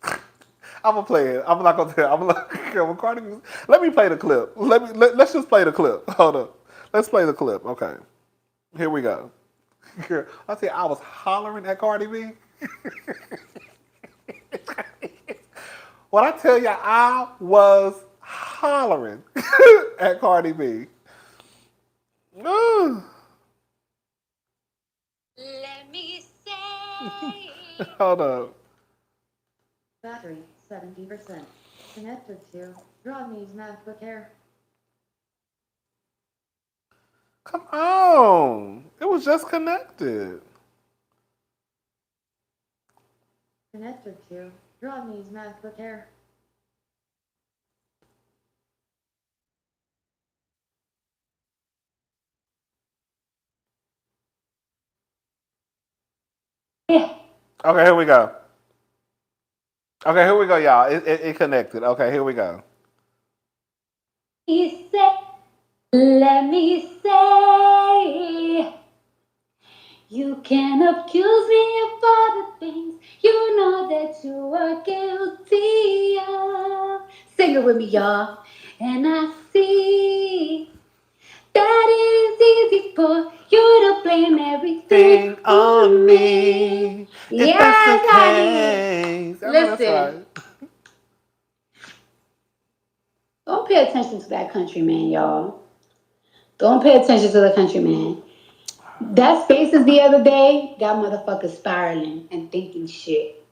I'm going to play it. I'm not going to tell you. I'm like, girl, when Cardi B was, let me play the clip. Let's just play the clip. Hold up. Let's play the clip. Okay. Here we go. Girl, I tell you, I was hollering at Cardi B. When I tell you, I was hollering at Cardi B. Ooh. Let me say. Hold up. Battery, 70%. Connected to Rodney's MacBook Air. Come on. It was just connected. Connected to Rodney's MacBook Air. Okay, here we go. Okay, here we go, y'all. It connected. Okay, here we go. He said, let me say. You can accuse me of all the things you know that you are guilty of. Sing it with me, y'all. And I see that it is easy for you to blame everything Thing on me. If Yes, that's the honey. case. I know that's Listen, right. don't pay attention to that country man, y'all. Don't pay attention to the country man. That Spaces the other day got motherfuckers spiraling and thinking shit.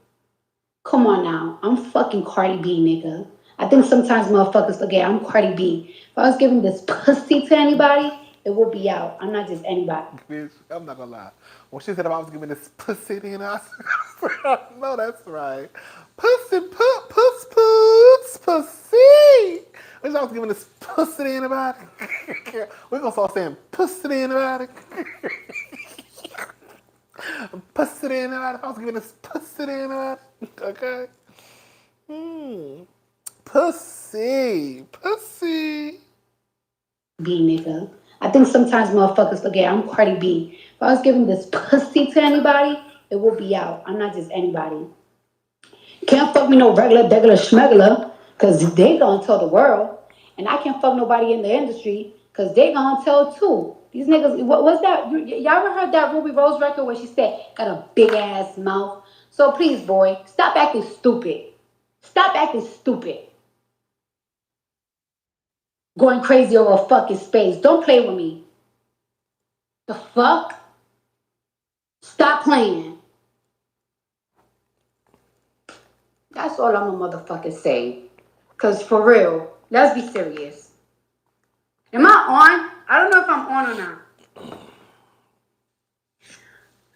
Come on now. I'm fucking Cardi B, nigga. I think sometimes motherfuckers forget I'm Cardi B. If I was giving this pussy to anybody, it would be out. I'm not just anybody. Bitch, I'm not gonna lie. When she said I was giving this pussy in I said, no, that's right. Pussy, pussy. When I was giving this pussy to anybody. We're gonna start saying pussy to anybody. Pussy to anybody. If I was giving this pussy to anybody. Okay? Pussy. B, nigga. I think sometimes motherfuckers forget I'm Cardi B. If I was giving this pussy to anybody, it would be out. I'm not just anybody. Can't fuck me no regular schmegular, cause they gonna tell the world. And I can't fuck nobody in the industry, cause they gonna tell too. These niggas, what's that? Y'all ever heard that Ruby Rose record where she said, got a big ass mouth? So please, boy, stop acting stupid. Stop acting stupid. Going crazy over a fucking space. Don't play with me. The fuck? Stop playing. That's all I'm gonna motherfucking say. Cause for real, let's be serious. Am I on? I don't know if I'm on or not.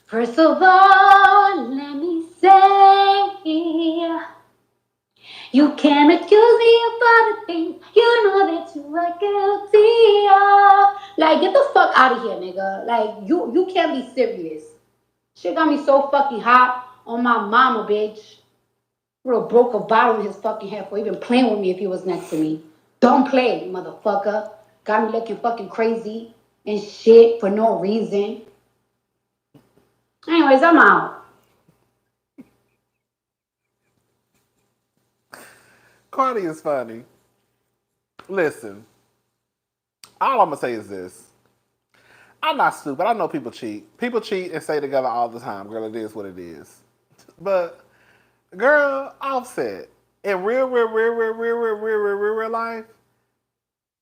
First of all, let me say, you can't accuse me of other things you know that you are guilty of. Like, get the fuck out of here, nigga. Like, you can't be serious. Shit got me so fucking hot on my mama, bitch. Would have broke a bottle in his fucking head for even playing with me if he was next to me. Don't play, motherfucker. Got me looking fucking crazy and shit for no reason. Anyways, I'm out. Cardi is funny. Listen, all I'm gonna say is this. I'm not stupid. I know people cheat. People cheat and stay together all the time. Girl, it is what it is. But, girl, Offset, in real life,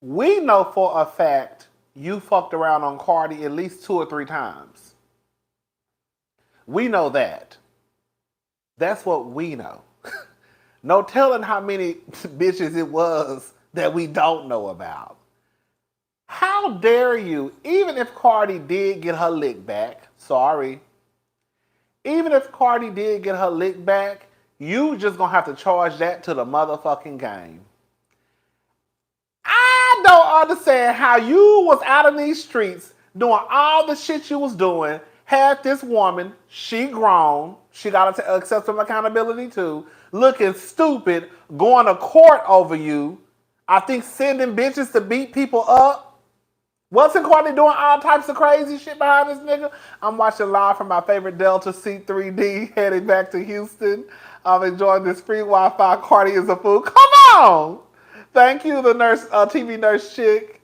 we know for a fact you fucked around on Cardi at least 2 or 3 times. We know that. That's what we know. No telling how many bitches it was that we don't know about. How dare you, even if Cardi did get her lick back, sorry. Even if Cardi did get her lick back, you just gonna have to charge that to the motherfucking game. I don't understand how you was out in these streets doing all the shit you was doing, had this woman, she grown, she got to accept some accountability too, looking stupid, going to court over you, I think sending bitches to beat people up. Wasn't Cardi doing all types of crazy shit behind this nigga? I'm watching live from my favorite Delta C3D heading back to Houston. I'm enjoying this free Wi-Fi. Cardi is a fool. Come on! Thank you, the nurse, TV nurse chick.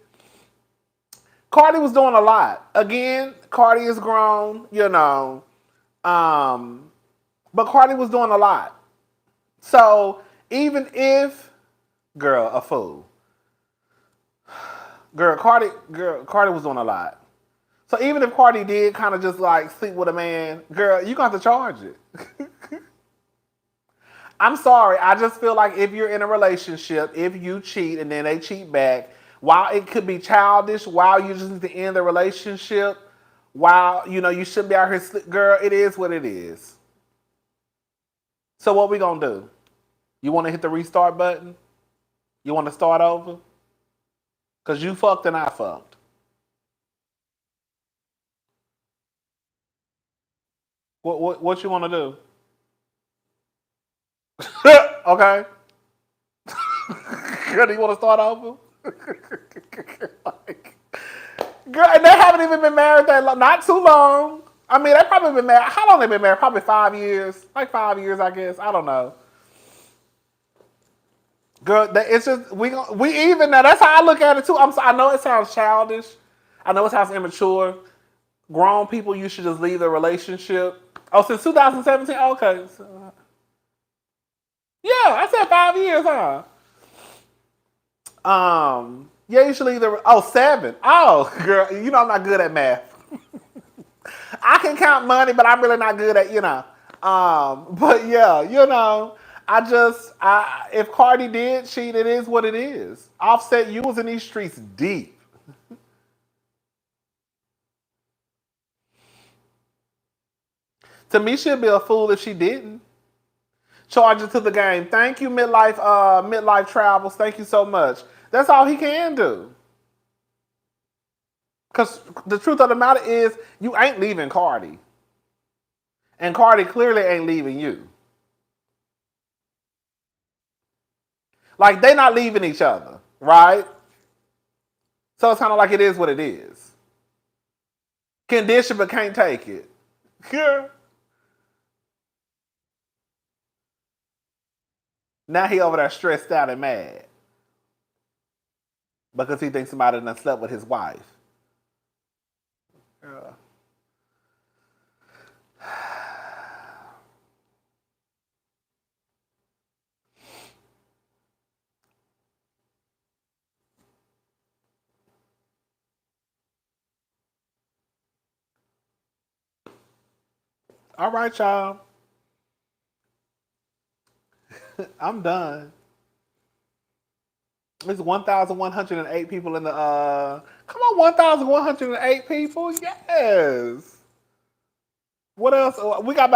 Cardi was doing a lot. Again, Cardi is grown, you know. But Cardi was doing a lot. So even if, girl, a fool. Cardi was doing a lot. So even if Cardi did kind of just like sleep with a man, girl, you got to charge it. I'm sorry. I just feel like if you're in a relationship, if you cheat and then they cheat back, while it could be childish, while you just need to end the relationship, while, you know, you should be out here, girl, it is what it is. So what we gonna do? You want to hit the restart button? You want to start over? Because you fucked and I fucked. What you want to do? Okay. Girl, do you want to start over? Girl, and they haven't even been married that long. Not too long. I mean, they probably been married. How long they been married? Probably 5 years. Like 5 years, I guess. I don't know. Girl, it's just we even now. That's how I look at it too. I know it sounds childish. I know it sounds immature. Grown people, you should just leave the relationship. Oh, since 2017. Okay. So, yeah, I said 5 years, huh? Yeah, you should leave the. Oh, 7. Oh, girl, you know I'm not good at math. I can count money, but I'm really not good at, you know. But yeah, you know. If Cardi did cheat, it is what it is. Offset, you was in these streets deep. To me, she'd be a fool if she didn't. Charge it to the game. Thank you, midlife travels. Thank you so much. That's all he can do. Because the truth of the matter is, you ain't leaving Cardi. And Cardi clearly ain't leaving you. Like, they not leaving each other, right? So it's kind of like it is what it is. Condition, but can't take it. Yeah. Now he over there stressed out and mad. Because he thinks somebody done slept with his wife. Yeah. All right, y'all. I'm done. There's 1,108 people in the come on, 1,108 people. Yes. What else? We got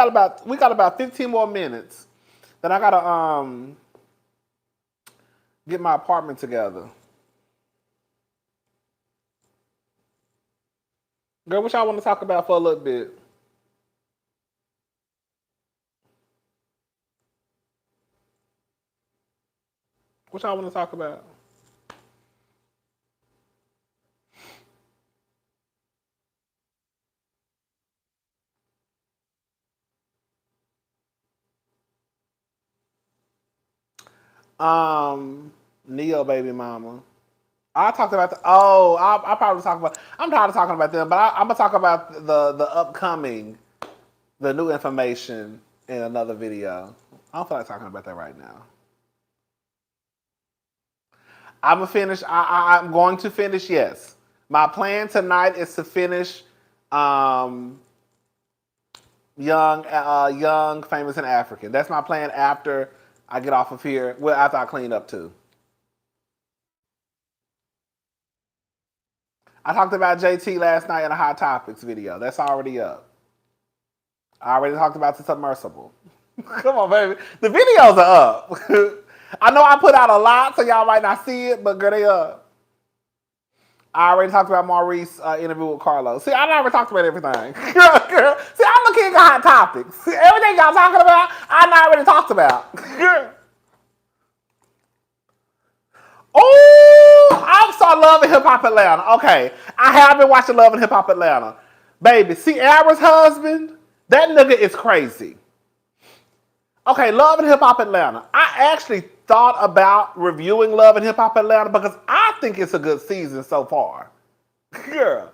about 15 more minutes. Then I gotta get my apartment together. Girl, what y'all want to talk about for a little bit? What y'all want to talk about? Neo baby mama. I talked about I probably talk about. I'm tired of talking about them, but I'm gonna talk about the upcoming, the new information in another video. I don't feel like talking about that right now. I'm gonna finish. I'm going to finish. Yes, my plan tonight is to finish young, famous, and African. That's my plan after I get off of here. Well, after I clean up too. I talked about JT last night in a Hot Topics video. That's already up. I already talked about the submersible. Come on, baby. The videos are up. I know I put out a lot, so y'all might not see it, but girl, they up. I already talked about Maurice interview with Carlos. See, I never talked about everything. Girl. See, I'm the king of hot topics. See, everything y'all talking about, I already talked about. Oh, I saw Love and Hip Hop Atlanta. Okay, I have been watching Love and Hip Hop Atlanta. Baby, Ciara's husband, that nigga is crazy. Okay, Love and Hip Hop Atlanta. I actually thought about reviewing Love and Hip Hop Atlanta because I think it's a good season so far. Girl,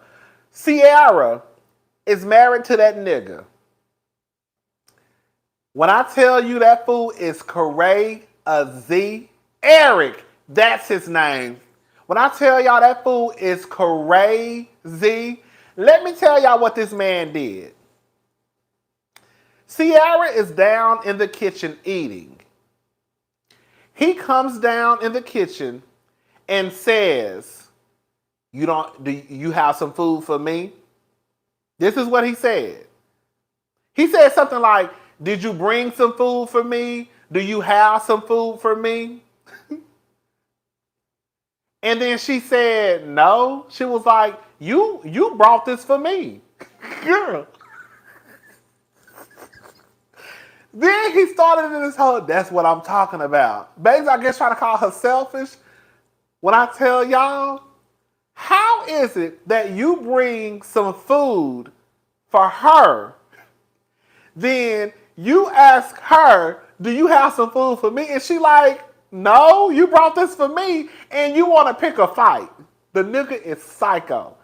Ciara is married to that nigga. When I tell you that fool is crazy, Eric, that's his name. When I tell y'all that fool is crazy, let me tell y'all what this man did. Ciara is down in the kitchen eating. He comes down in the kitchen and says, do you have some food for me? This is what he said. He said something like, did you bring some food for me? Do you have some food for me? And then she said, no. She was like, you brought this for me. Girl. Then he started in this whole, that's what I'm talking about. Babes, I guess trying to call her selfish. When I tell y'all, how is it that you bring some food for her, then you ask her, do you have some food for me? And she like, no, you brought this for me, and you want to pick a fight. The nigga is psycho.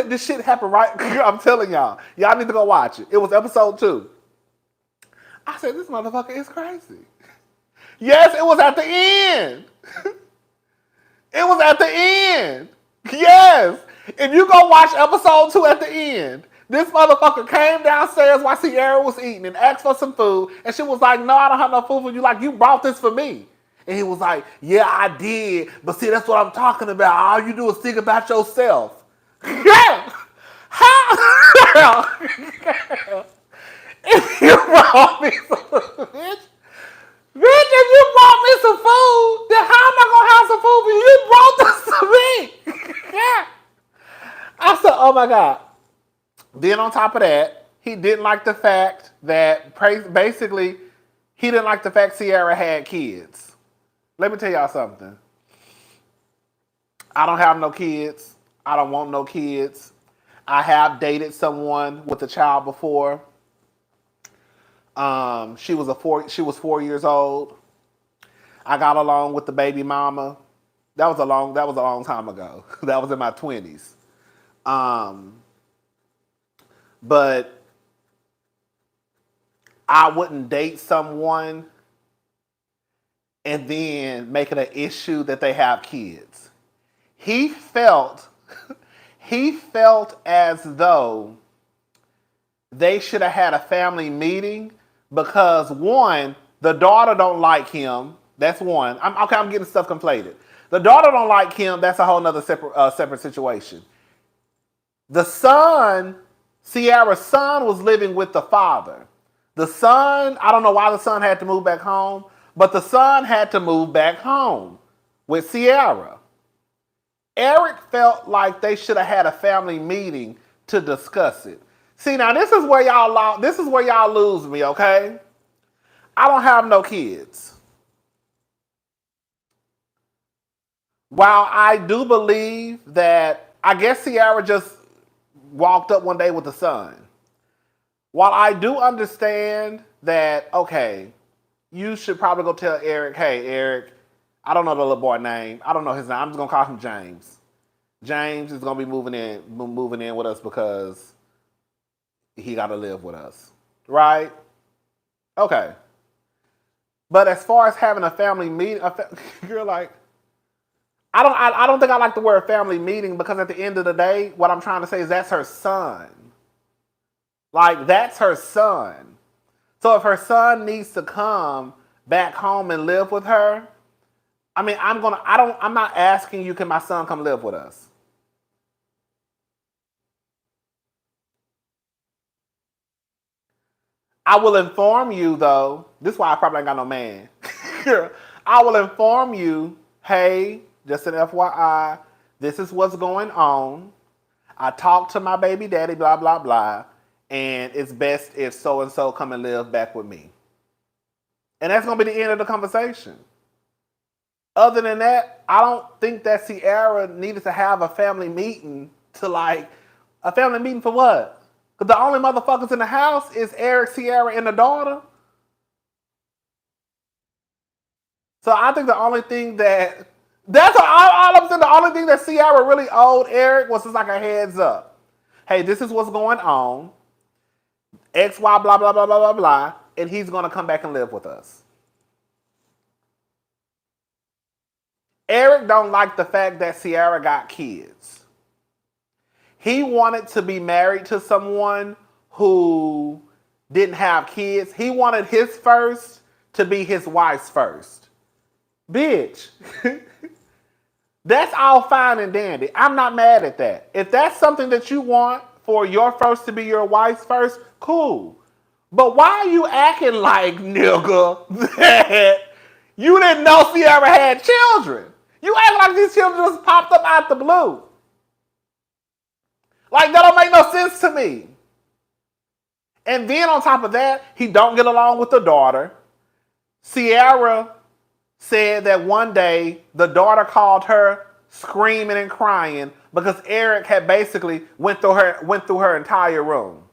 This shit happened right, I'm telling y'all. Y'all need to go watch it. It was episode 2. I said, this motherfucker is crazy. Yes, it was at the end. It was at the end. Yes. If you go watch episode 2 at the end, this motherfucker came downstairs while Ciara was eating and asked for some food. And she was like, no, I don't have no food for you. Like, you brought this for me. And he was like, yeah, I did. But see, that's what I'm talking about. All you do is think about yourself. Yeah. How? If you brought me some food, bitch, if you brought me some food, then how am I going to have some food for you? You brought this to me. Yeah. I said, oh my God. Then on top of that, he didn't like the fact that, basically, he didn't like the fact Ciara had kids. Let me tell y'all something. I don't have no kids. I don't want no kids. I have dated someone with a child before. She was 4 years old. I got along with the baby mama. That was a long time ago. That was in my 20s. But I wouldn't date someone and then make it an issue that they have kids. He felt as though they should have had a family meeting because, one, the daughter don't like him. That's one. I'm getting stuff conflated. The daughter don't like him. That's a whole nother separate situation. The son, Ciara's son, was living with the father. The son, I don't know why the son had to move back home, but the son had to move back home with Ciara. Eric felt like they should have had a family meeting to discuss it. See, now this is where y'all lose me, okay? I don't have no kids. While I do believe that, I guess Ciara just walked up one day with the son. While I do understand that, okay, you should probably go tell Eric, hey, Eric, I don't know the little boy's name. I don't know his name. I'm just going to call him James. James is going to be moving in with us because he got to live with us. Right? Okay. But as far as having a family meeting, you're like, I don't think I like the word family meeting because at the end of the day, what I'm trying to say is that's her son. Like, that's her son. So if her son needs to come back home and live with her, I mean, I'm not asking you, can my son come live with us? I will inform you, though. This is why I probably ain't got no man. I will inform you, hey, just an FYI, This is what's going on. I talked to my baby daddy, blah, blah, blah. And it's best if so-and-so come and live back with me. And that's going to be the end of the conversation. Other than that, I don't think that Ciara needed to have a family meeting to like, a family meeting for what? Because the only motherfuckers in the house is Eric, Ciara, and the daughter. So I think the only thing all I'm saying, the only thing that Ciara really owed Eric was just like a heads up. Hey, this is what's going on. X, Y, blah, blah, blah, blah, blah, blah. And he's going to come back and live with us. Eric don't like the fact that Ciara got kids. He wanted to be married to someone who didn't have kids. He wanted his first to be his wife's first. Bitch. That's all fine and dandy. I'm not mad at that. If that's something that you want for your first to be your wife's first, cool. But why are you acting like, nigga, that you didn't know Ciara had children? You act like these children just popped up out the blue. Like, that don't make no sense to me. And then on top of that, he don't get along with the daughter. Ciara said that one day the daughter called her screaming and crying because Eric had basically went through her entire room.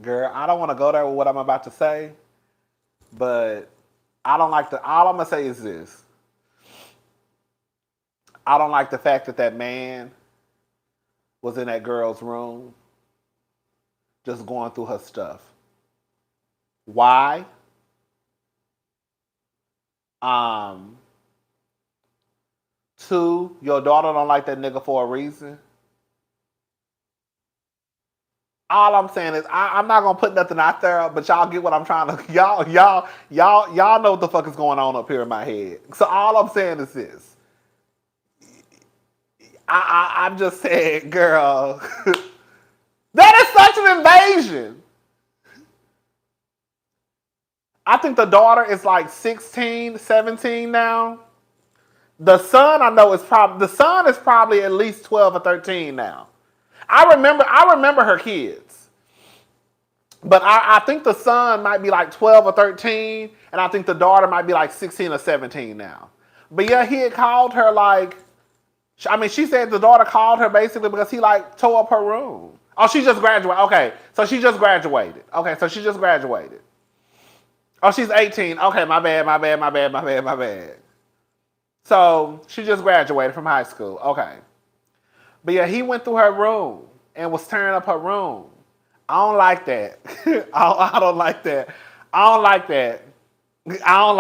Girl, I don't want to go there with what I'm about to say, but all I'm going to say is this. I don't like the fact that that man was in that girl's room just going through her stuff. Why? Two, your daughter don't like that nigga for a reason. All I'm saying is I'm not gonna put nothing out there, but y'all get what I'm trying to. Y'all know what the fuck is going on up here in my head. So all I'm saying is this. I'm just saying, girl, that is such an invasion. I think the daughter is like 16, 17 now. The son is probably at least 12 or 13 now. I remember her kids. But I think the son might be like 12 or 13, and I think the daughter might be like 16 or 17 now. But yeah, he had called her like, she said the daughter called her basically because he like tore up her room. Oh, she just graduated. Okay, so she just graduated. Oh, she's 18. Okay, my bad. So she just graduated from high school. Okay. But yeah, he went through her room and was tearing up her room. I don't like that. I don't like that. I don't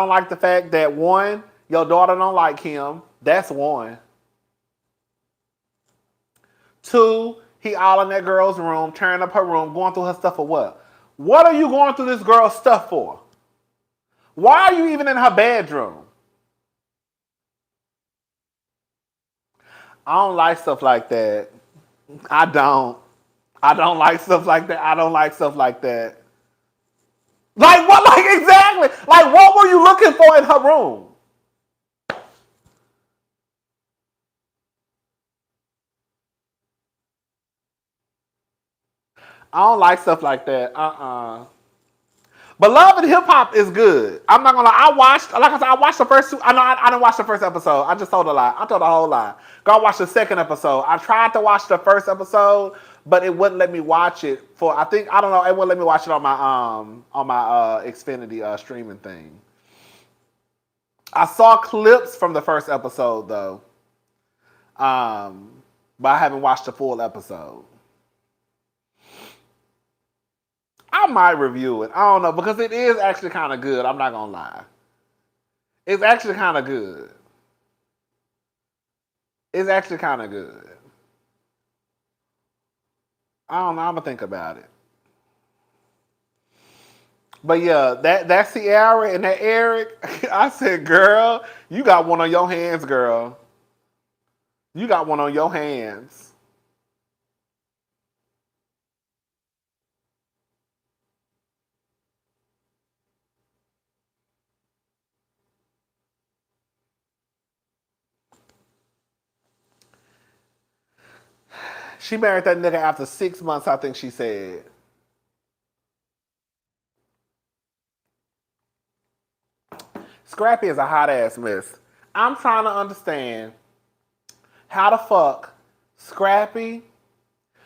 like the fact that one, your daughter don't like him. That's one. Two, he all in that girl's room, tearing up her room, going through her stuff for what? What are you going through this girl's stuff for? Why are you even in her bedroom? I don't like stuff like that. I don't like stuff like that. Like what? Like exactly. Like what were you looking for in her room? I don't like stuff like that. But Love and Hip Hop is good. I'm not gonna lie. I watched the first two. I didn't watch the first episode. I just told a lie. I told a whole lie. Go watch the second episode. I tried to watch the first episode, but it wouldn't let me watch it it wouldn't let me watch it on my Xfinity streaming thing. I saw clips from the first episode though. But I haven't watched the full episode. I might review it. I don't know, because it is actually kind of good. I'm not going to lie. It's actually kind of good. I don't know. I'm going to think about it. But yeah, that Ciara and that Eric, I said, girl, you got one on your hands, girl. You got one on your hands. She married that nigga after 6 months, I think she said. Scrappy is a hot ass mess. I'm trying to understand how the fuck Scrappy.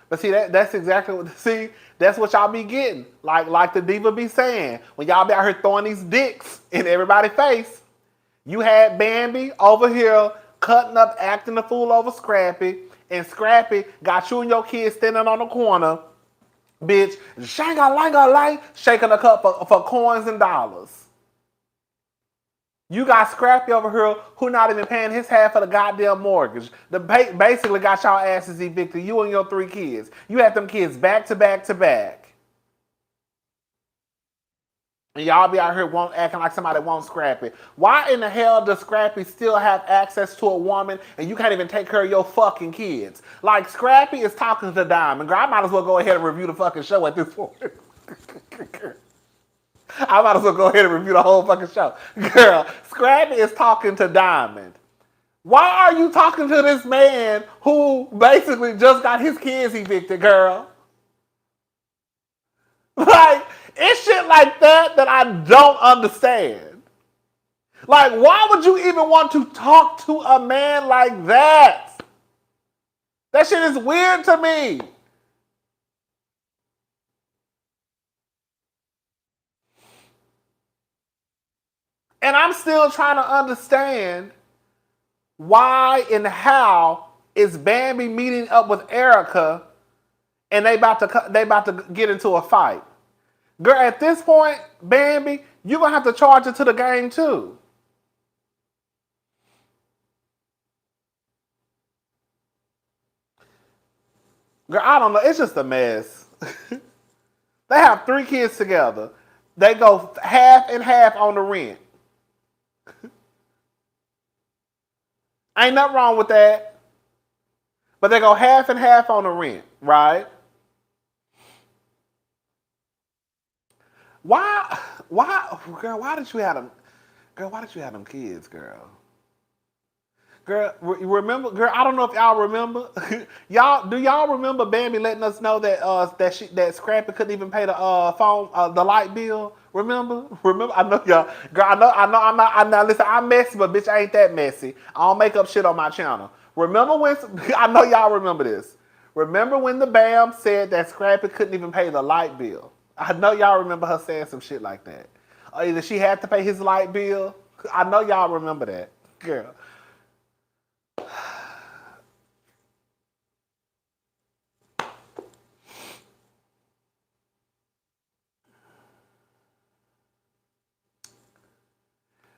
But see, that's exactly what. See, that's what y'all be getting. Like the diva be saying, when y'all be out here throwing these dicks in everybody's face. You had Bambi over here cutting up, acting the fool over Scrappy, and Scrappy got you and your kids standing on the corner, bitch, shang-a-lang-a-lang, shaking a cup for coins and dollars. You got Scrappy over here who not even paying his half of the goddamn mortgage. Basically got y'all asses evicted, you and your 3 kids. You had them kids back to back to back. And y'all be out here acting like somebody wants Scrappy. Why in the hell does Scrappy still have access to a woman and you can't even take care of your fucking kids? Like, Scrappy is talking to Diamond. Girl, I might as well go ahead and review the fucking show at this point. I might as well go ahead and review the whole fucking show. Girl, Scrappy is talking to Diamond. Why are you talking to this man who basically just got his kids evicted, girl? Like, it's shit like that I don't understand. Like, why would you even want to talk to a man like that? That shit is weird to me. And I'm still trying to understand why and how is Bambi meeting up with Erica and they about to get into a fight. Girl, at this point, Bambi, you're going to have to charge it to the game too. Girl, I don't know. It's just a mess. They have 3 kids together. They go half and half on the rent. Ain't nothing wrong with that. But they go half and half on the rent, right? Why, girl, why did you have them kids, girl? Girl, remember, girl, I don't know if y'all remember. Do y'all remember Bambi letting us know that Scrappy couldn't even pay the the light bill? Remember? I know y'all. Girl, I'm not listen, I'm messy, but bitch, I ain't that messy. I don't make up shit on my channel. Remember when I know y'all remember this. Remember when the Bam said that Scrappy couldn't even pay the light bill? I know y'all remember her saying some shit like that. Or either she had to pay his light bill. I know y'all remember that. Girl.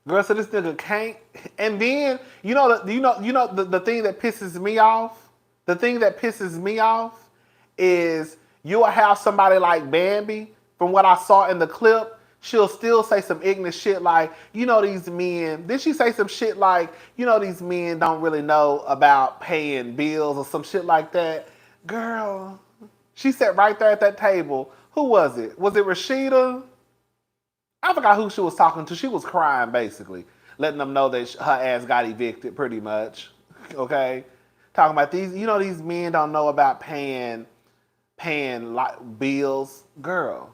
Girl, so this nigga can't. And then the thing that pisses me off. The thing that pisses me off is you'll have somebody like Bambi. From what I saw in the clip, she'll still say some ignorant shit like, these men. Did she say some shit like, these men don't really know about paying bills or some shit like that? Girl, she sat right there at that table. Who was it? Was it Rashida? I forgot who she was talking to. She was crying, basically, letting them know that her ass got evicted, pretty much. Okay, talking about these men don't know about paying bills, girl.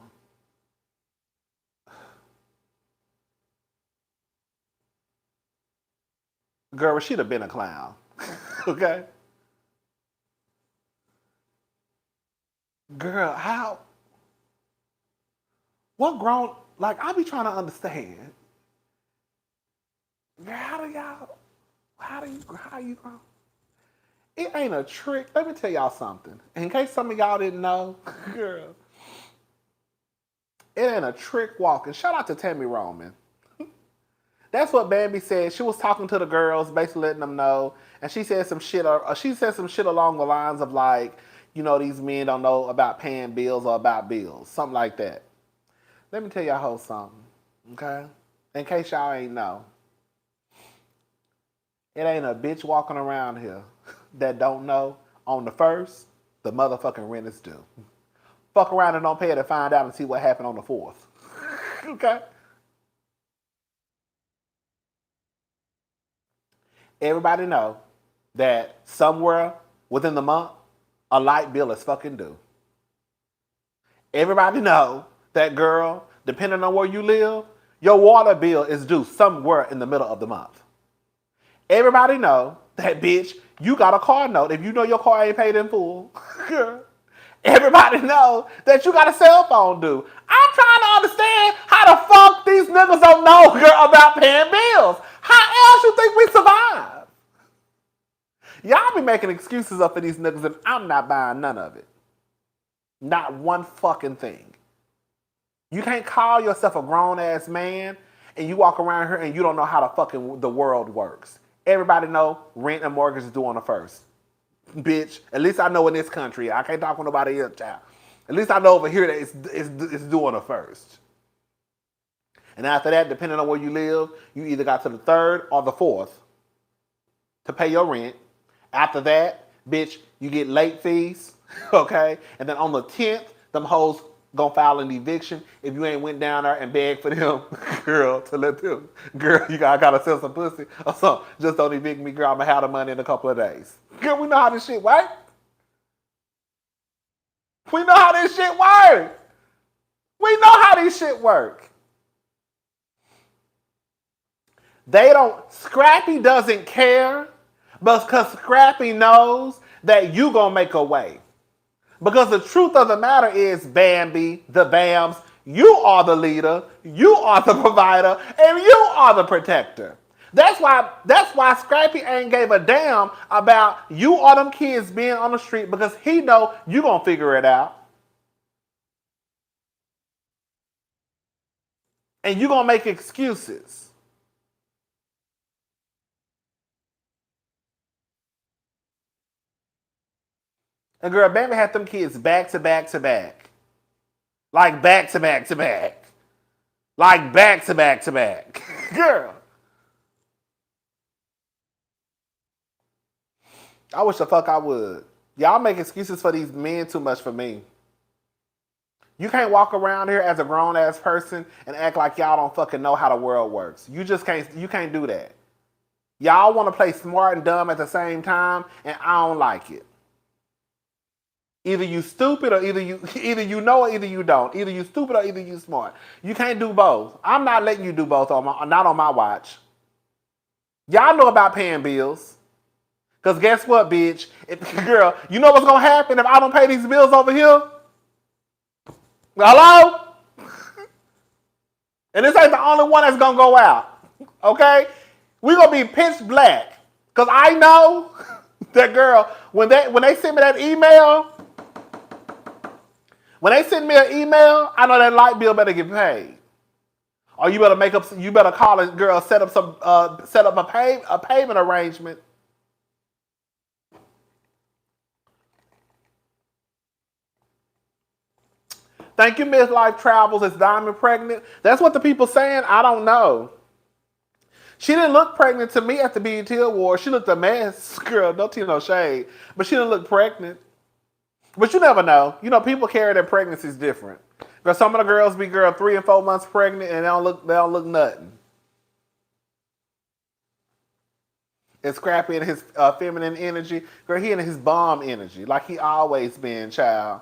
Girl, she'd have been a clown. Okay, girl, how? What grown? Like, I be trying to understand. Girl, how you grown? It ain't a trick. Let me tell y'all something. In case some of y'all didn't know, girl, it ain't a trick walking. Shout out to Tammy Roman. That's what Bambi said. She was talking to the girls, basically letting them know, and she said some shit. She said some shit along the lines of like, these men don't know about paying bills or about bills, something like that. Let me tell y'all whole something, okay? In case y'all ain't know. It ain't a bitch walking around here that don't know on the first, the motherfucking rent is due. Fuck around and don't pay it to find out and see what happened on the 4th. Okay? Everybody know that somewhere within the month, a light bill is fucking due. Everybody know that, girl, depending on where you live, your water bill is due somewhere in the middle of the month. Everybody know that, bitch, you got a car note if you know your car ain't paid in full. Everybody know that you got a cell phone due. I'm trying to understand how the fuck these niggas don't know, girl, about paying bills. How else you think we survive? Y'all be making excuses up for these niggas and I'm not buying none of it. Not one fucking thing. You can't call yourself a grown-ass man and you walk around here and you don't know how the world works. Everybody know rent and mortgage is due on the first. Bitch, at least I know in this country. I can't talk with nobody else, child. At least I know over here that it's due on the first. And after that, depending on where you live, you either got to the third or the fourth to pay your rent. After that, bitch, you get late fees, okay? And then on the 10th, them hoes gonna file an eviction if you ain't went down there and begged for them, girl, to let them, girl, I gotta sell some pussy or something. Just don't evict me, girl. I'm gonna have the money in a couple of days. Girl, we know how this shit work. We know how this shit work. We know how this shit work. Scrappy doesn't care, but because Scrappy knows that you gonna make a way. Because the truth of the matter is, Bambi, the Bams, you are the leader, you are the provider, and you are the protector. That's why Scrappy ain't gave a damn about you or them kids being on the street, because he know you gonna figure it out. And you gonna make excuses. And girl, Bambi had them kids back to back to back. Like back to back to back. Like back to back to back. Girl. I wish the fuck I would. Y'all make excuses for these men too much for me. You can't walk around here as a grown ass person and act like y'all don't fucking know how the world works. You can't do that. Y'all want to play smart and dumb at the same time, and I don't like it. Either you stupid or either you know or either you don't. Either you stupid or either you smart. You can't do both. I'm not letting you do both not on my watch. Y'all know about paying bills. Because guess what, bitch? Girl, you know what's going to happen if I don't pay these bills over here? Hello? And this ain't the only one that's going to go out. Okay? We're going to be pitch black. Because I know that, girl, when they send me that email, when they send me an email, I know that light bill better get paid. Or you better call it, girl, set up a payment arrangement. Thank you, Miss Life Travels. Is Diamond pregnant? That's what the people saying. I don't know. She didn't look pregnant to me at the BET Awards. She looked a mess. Girl, don't tell no shade. But she didn't look pregnant. But you never know. You know, people carry their pregnancies different. Because some of the girls be 3 and 4 months pregnant and they don't look nothing. And Scrappy in his feminine energy. Girl, he in his bomb energy. Like he always been, child.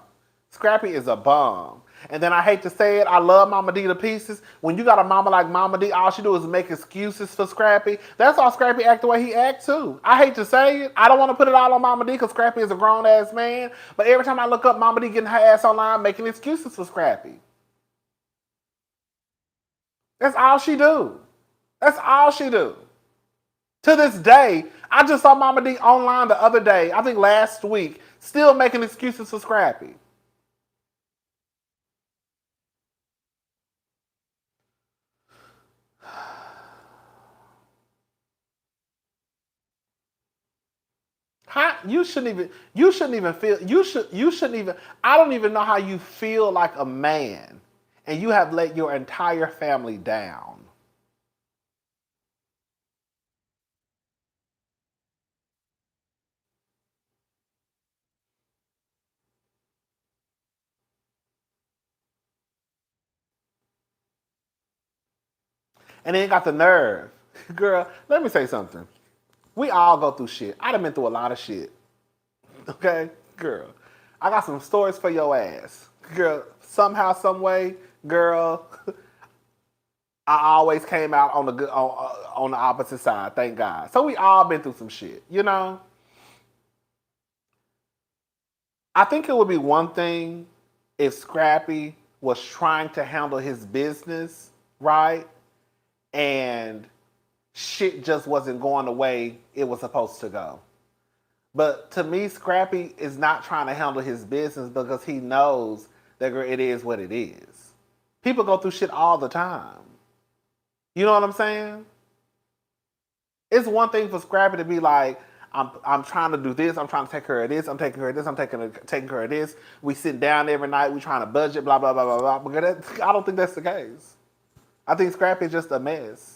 Scrappy is a bomb. And then I hate to say it, I love Mama D to pieces. When you got a mama like Mama D, all she do is make excuses for Scrappy. That's why Scrappy act the way he act too. I hate to say it. I don't want to put it all on Mama D because Scrappy is a grown ass man. But every time I look up, Mama D getting her ass online making excuses for Scrappy. That's all she do. That's all she do. To this day, I just saw Mama D online the other day, I think last week, still making excuses for Scrappy. You shouldn't even feel, I don't even know how you feel like a man and you have let your entire family down. And they ain't got the nerve. Girl, let me say something. We all go through shit. I done been through a lot of shit. Okay? Girl. I got some stories for your ass. Girl, somehow, some way, girl, I always came out on the good on the opposite side, thank God. So we all been through some shit, you know? I think it would be one thing if Scrappy was trying to handle his business, right? And shit just wasn't going the way it was supposed to go. But to me, Scrappy is not trying to handle his business because he knows that it is what it is. People go through shit all the time. You know what I'm saying? It's one thing for Scrappy to be like, I'm trying to do this, I'm trying to take care of this, I'm taking care of this, I'm taking care of this. We sit down every night, we trying to budget, blah, blah, blah, blah, blah. But I don't think that's the case. I think Scrappy is just a mess.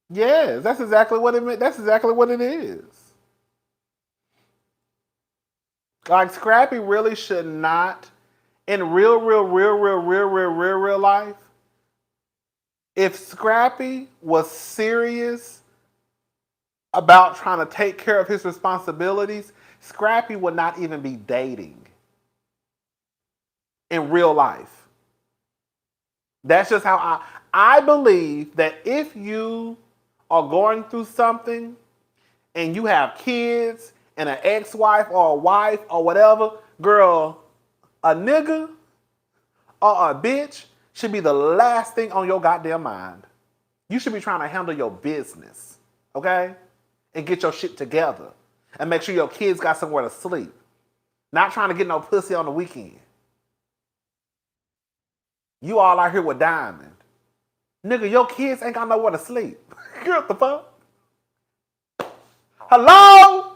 Yes, that's exactly what it meant. That's exactly what it is. Like Scrappy really should not, in real life, if Scrappy was serious about trying to take care of his responsibilities, Scrappy would not even be dating in real life. That's just how I believe that if you are going through something and you have kids and an ex-wife or a wife or whatever, girl, a nigga or a bitch should be the last thing on your goddamn mind. You should be trying to handle your business, okay? And get your shit together. And make sure your kids got somewhere to sleep. Not trying to get no pussy on the weekend. You all out here with Diamond. Nigga, your kids ain't got nowhere to sleep. What the fuck? Hello?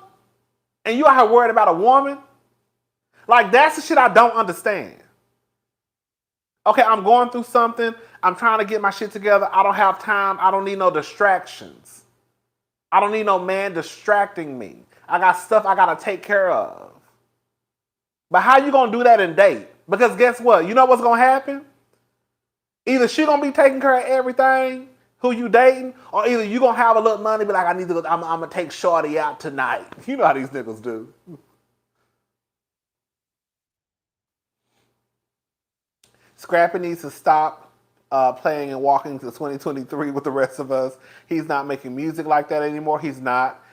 And you out here worried about a woman? Like, that's the shit I don't understand. Okay, I'm going through something. I'm trying to get my shit together. I don't have time. I don't need no distractions. I don't need no man distracting me. I got stuff I got to take care of. But how you going to do that in date? Because guess what? You know what's going to happen? Either she going to be taking care of everything, who you dating, or either you going to have a little money, be like, I'm going to take shorty out tonight. You know how these niggas do. Scrappy needs to stop playing and walking to 2023 with the rest of us. He's not making music like that anymore. He's not.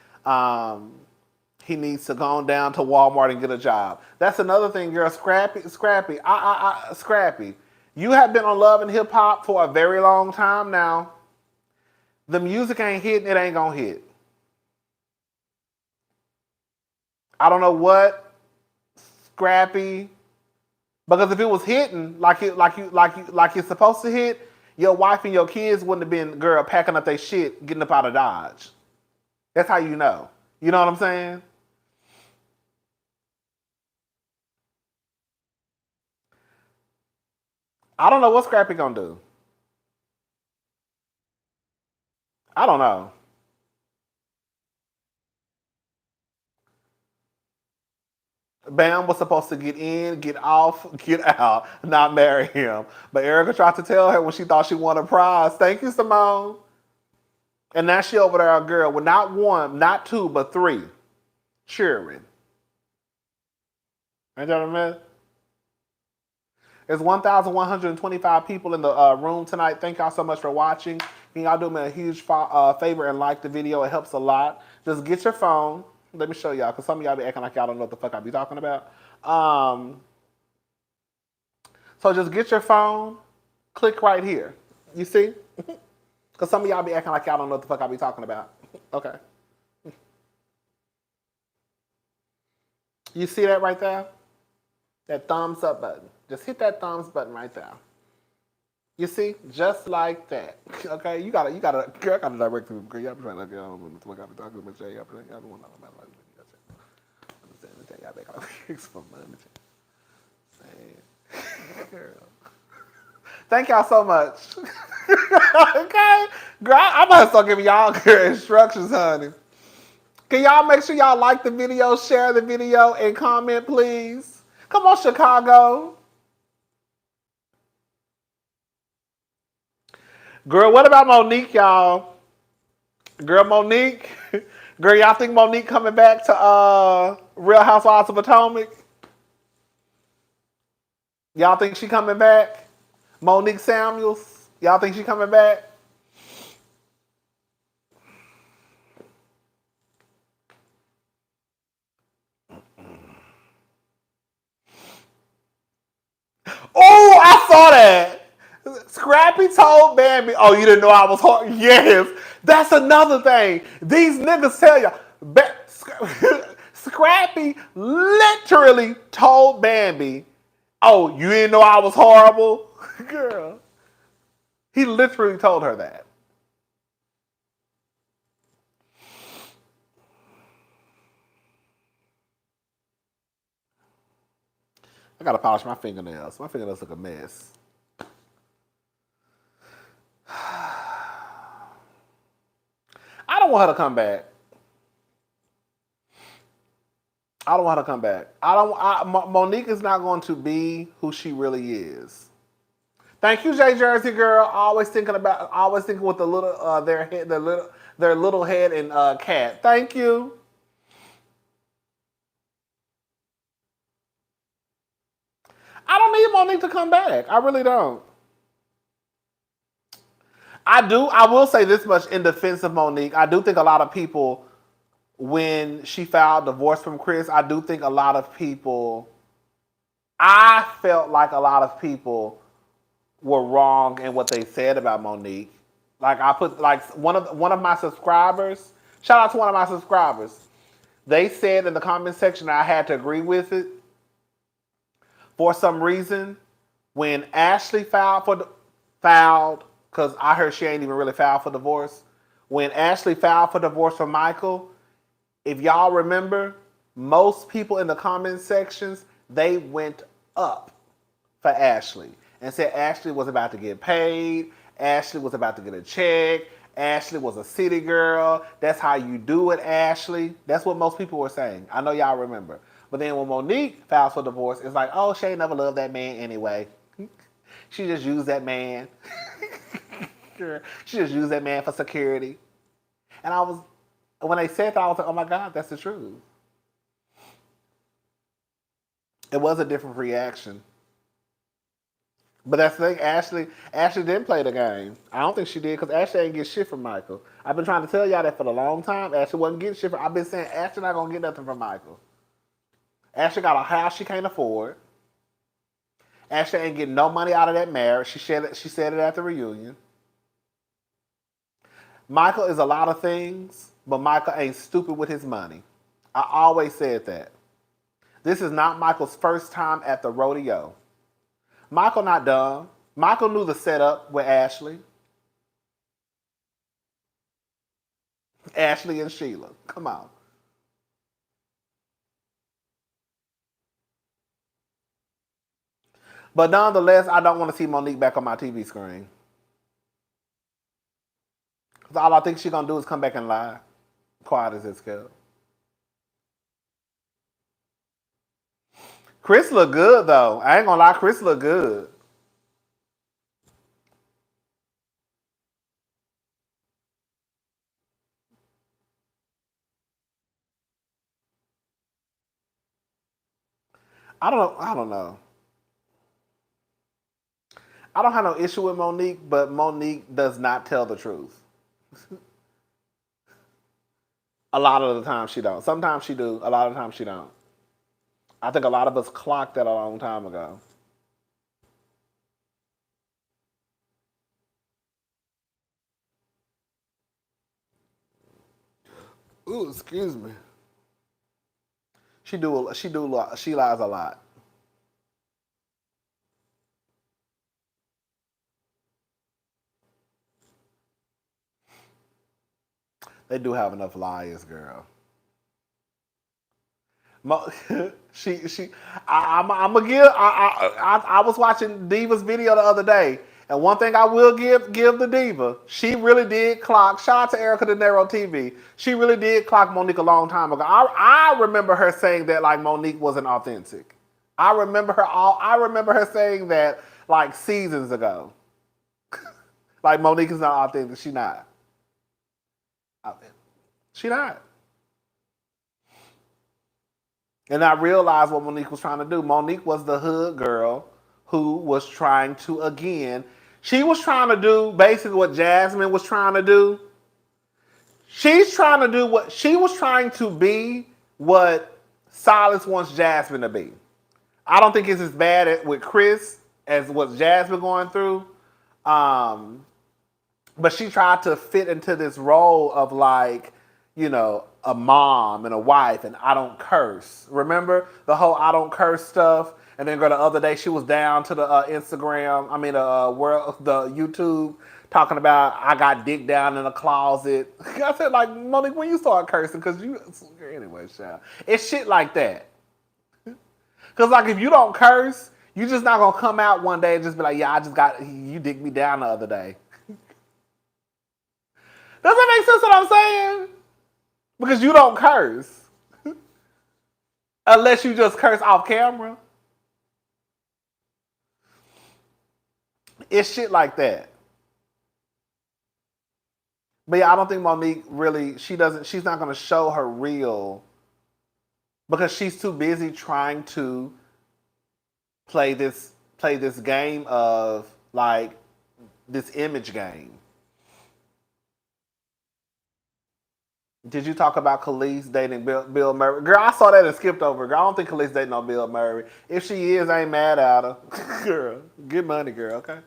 He needs to go on down to Walmart and get a job. That's another thing, girl. Scrappy. You have been on Love and Hip Hop for a very long time now. The music ain't hitting. It ain't gonna hit. I don't know what Scrappy. Because if it was hitting like it's supposed to hit, your wife and your kids wouldn't have been, girl, packing up their shit, getting up out of Dodge. That's how you know. You know what I'm saying? I don't know what Scrappy gonna do. I don't know. Bam was supposed to get in, get off, get out, not marry him. But Erica tried to tell her when she thought she won a prize. Thank you, Simone. And now she over there, girl, with not one, not two, but three. Cheering. Ain't that a mess? There's 1,125 people in the room tonight. Thank y'all so much for watching. Can y'all do me a huge favor and like the video? It helps a lot. Just get your phone. Let me show y'all, because some of y'all be acting like y'all don't know what the fuck I be talking about. So just get your phone, click right here. You see? Because some of y'all be acting like y'all don't know what the fuck I be talking about. Okay. You see that right there? That thumbs up button. Just hit that thumbs button right there. You see? Just like that. Okay? You gotta, girl, I gotta direct to girl. Y'all be trying to get on with the fuck I be talking about. Y'all don't want to know about y'all back on for money. Girl. Thank y'all so much. Okay? Girl, I'm about to start giving y'all instructions, honey. Can y'all make sure y'all like the video, share the video, and comment, please? Come on, Chicago. Girl, what about Monique, y'all? Girl, Monique. Girl, y'all think Monique coming back to Real Housewives of Potomac? Y'all think she coming back? Monique Samuels? Y'all think she coming back? Oh, I saw that. Scrappy told Bambi, oh, you didn't know I was hard. Yes, that's another thing. These niggas tell you. Scrappy literally told Bambi, oh, you didn't know I was horrible? Girl. He literally told her that. I gotta polish my fingernails. My fingernails look a mess. I don't want her to come back. I don't want her to come back. Monique is not going to be who she really is. Thank you, J Jersey girl. Always thinking with the little their little head and cat. Thank you. I don't need Monique to come back. I really don't. I will say this much in defense of Monique. I do think a lot of people, when she filed divorce from Chris, I do think a lot of people, I felt like a lot of people were wrong in what they said about Monique. Like I put one of my subscribers, shout out to one of my subscribers. They said in the comment section I had to agree with it. For some reason, when Ashley filed, because I heard she ain't even really filed for divorce. When Ashley filed for divorce from Michael, if y'all remember, most people in the comment sections, they went up for Ashley and said Ashley was about to get paid. Ashley was about to get a check. Ashley was a city girl. That's how you do it, Ashley. That's what most people were saying. I know y'all remember. But then when Monique files for divorce, it's like, oh, she ain't never loved that man anyway. She just used that man. She just used that man for security. And when they said that, I was like, oh my God, that's the truth. It was a different reaction. But that's the thing, Ashley didn't play the game. I don't think she did because Ashley ain't get shit from Michael. I've been trying to tell y'all that for a long time. Ashley wasn't getting shit from, I've been saying Ashley not going to get nothing from Michael. Ashley got a house she can't afford. Ashley ain't getting no money out of that marriage. She said it at the reunion. Michael is a lot of things, but Michael ain't stupid with his money. I always said that. This is not Michael's first time at the rodeo. Michael not dumb. Michael knew the setup with Ashley. Ashley and Sheila. Come on. But nonetheless, I don't want to see Monique back on my TV screen. Because all I think she's going to do is come back and lie. Quiet as it's kept. Chris look good, though. I ain't going to lie. Chris look good. I don't know. I don't have no issue with Monique, but Monique does not tell the truth. A lot of the time she don't. Sometimes she do. A lot of the times she don't. I think a lot of us clocked that a long time ago. Ooh, excuse me. She lies a lot. They do have enough liars, girl. I was watching Diva's video the other day, and one thing I will give the Diva, she really did clock. Shout out to Erica De Niro TV. She really did clock Monique a long time ago. I remember her saying that like Monique wasn't authentic. I remember her saying that like seasons ago. Like Monique is not authentic. She not. She not. And I realized what Monique was trying to do. Monique was the hood girl who was trying to, again, she was trying to do basically what Jasmine was trying to do. She's trying to do what she was trying to be what Silas wants Jasmine to be. I don't think it's as bad with Chris as what Jasmine going through. But she tried to fit into this role of like, you know, a mom and a wife and I don't curse. Remember the whole I don't curse stuff? And then the other day she was down to the Instagram, the YouTube talking about I got dick down in a closet. I said like, Monique, when you start cursing, because you, anyway, child. It's shit like that. Because like if you don't curse, you just not going to come out one day and just be like, yeah, you dicked me down the other day. Does that make sense what I'm saying? Because you don't curse. Unless you just curse off camera. It's shit like that. But yeah, I don't think Monique really, she's not going to show her real because she's too busy trying to play this game of like this image game. Did you talk about Khalees dating Bill Murray? Girl, I saw that and skipped over. Girl, I don't think Khalees dating no Bill Murray. If she is, I ain't mad at her. Girl, get money, girl, okay?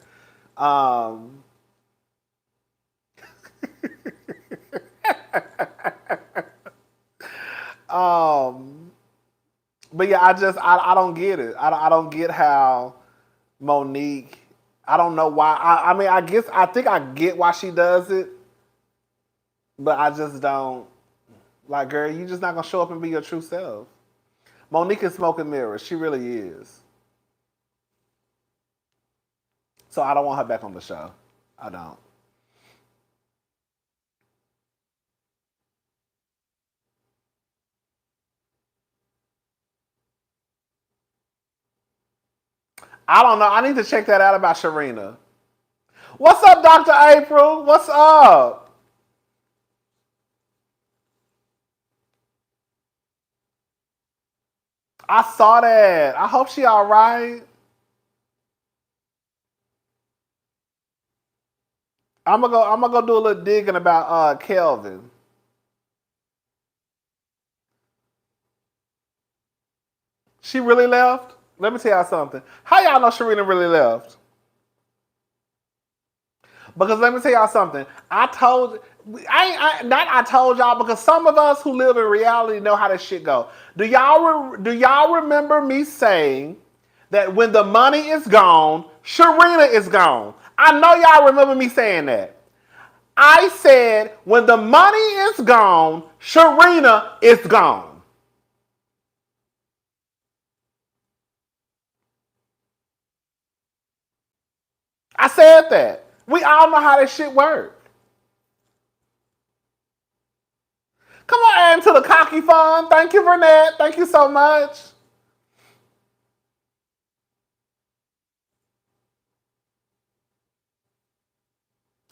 But yeah, I don't get it. I don't get how Monique, I don't know why. I think I get why she does it. But I just don't. Like, girl, you just not going to show up and be your true self. Monique is smoke and mirrors. She really is. So I don't want her back on the show. I don't. I don't know. I need to check that out about Sharina. What's up, Dr. April? What's up? I saw that. I hope she all right. I'm gonna go do a little digging about Kelvin. She really left? Let me tell y'all something. How y'all know Sharina really left? Because let me tell y'all something. I told y'all because some of us who live in reality know how this shit go. Do y'all remember me saying that when the money is gone, Sharina is gone? I know y'all remember me saying that. I said when the money is gone, Sharina is gone. I said that. We all know how this shit works. Come on, add to the cocky fun. Thank you, Burnett. Thank you so much.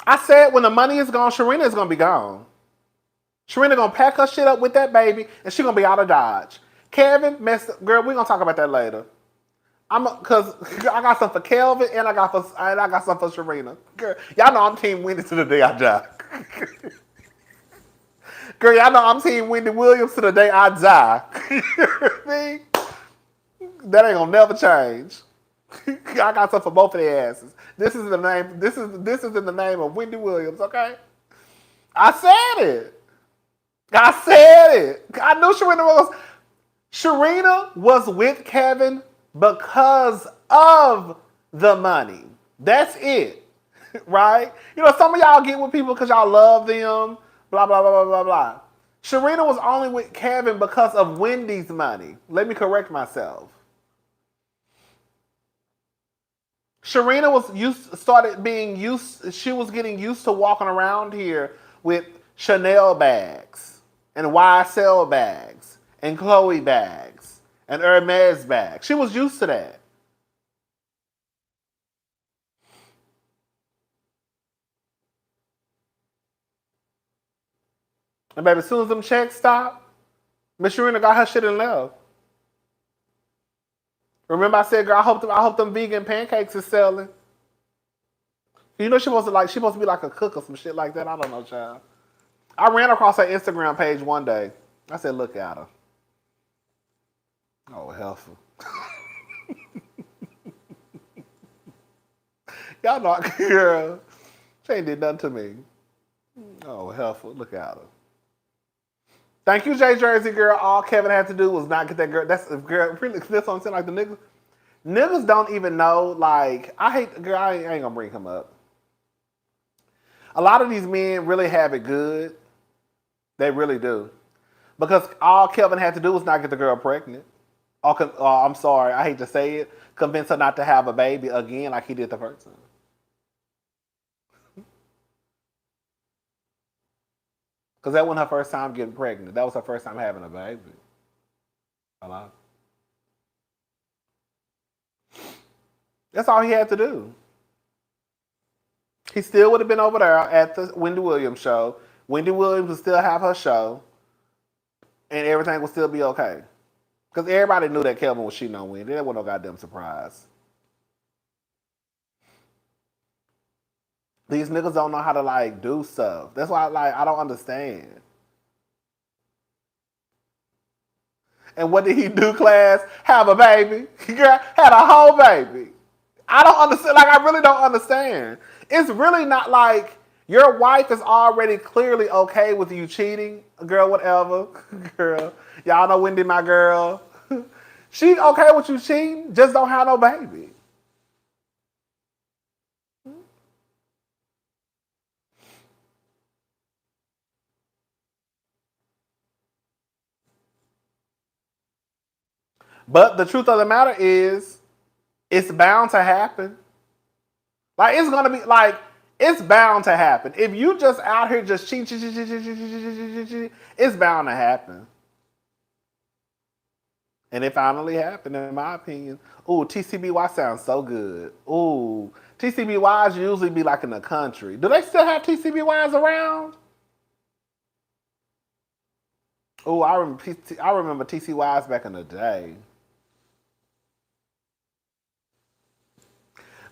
I said when the money is gone, Sharina is going to be gone. Sharina going to pack her shit up with that baby, and she going to be out of Dodge. Kevin messed up. Girl, we're going to talk about that later. Because I got something for Kelvin, and I got something for Sharina. Girl, y'all know I'm Team Wendy to the day I die. Girl, y'all know I'm Team Wendy Williams to the day I die. That ain't gonna never change. I got something for both of their asses. This is the name. This is in the name of Wendy Williams. Okay. I said it. I knew Sharina was with Kevin because of the money. That's it. Right? You know, some of y'all get with people because y'all love them. Blah, blah, blah, blah, blah, blah. Sharina was only with Kevin because of Wendy's money. Let me correct myself. Sharina she was getting used to walking around here with Chanel bags and YSL bags and Chloe bags and Hermes bags. She was used to that. And baby, as soon as them checks stop, Miss Sharina got her shit and left. Remember I said, girl, I hope them vegan pancakes is selling. You know she supposed to be like a cook or some shit like that. I don't know, child. I ran across her Instagram page one day. I said, look at her. Oh, helpful. Y'all know, girl, she ain't did nothing to me. Oh, helpful. Look at her. Thank you, Jay Jersey, girl. All Kevin had to do was not get that girl. That's girl. Really, that's what I'm saying. Like the niggas don't even know. Like I hate, girl. I ain't gonna bring him up. A lot of these men really have it good. They really do, because all Kevin had to do was not get the girl pregnant. I'm sorry, I hate to say it. Convince her not to have a baby again, like he did the first time. Because that wasn't her first time getting pregnant. That was her first time having a baby. Hello? That's all he had to do. He still would have been over there at the Wendy Williams show. Wendy Williams would still have her show. And everything would still be okay. Because everybody knew that Kelvin was cheating on Wendy. That wasn't no goddamn surprise. These niggas don't know how to, like, do stuff. That's why, like, I don't understand. And what did he do, class? Have a baby. Girl, had a whole baby. I don't understand. Like, I really don't understand. It's really not like your wife is already clearly okay with you cheating. Girl, whatever. Girl, y'all know Wendy, my girl. She okay with you cheating, just don't have no baby. But the truth of the matter is, it's bound to happen. Like, it's gonna be, like, it's bound to happen. If you just out here just cheat, it's bound to happen. And it finally happened, in my opinion. Ooh, TCBY sounds so good. Ooh, TCBYs usually be like in the country. Do they still have TCBYs around? Ooh, I remember TCYs back in the day.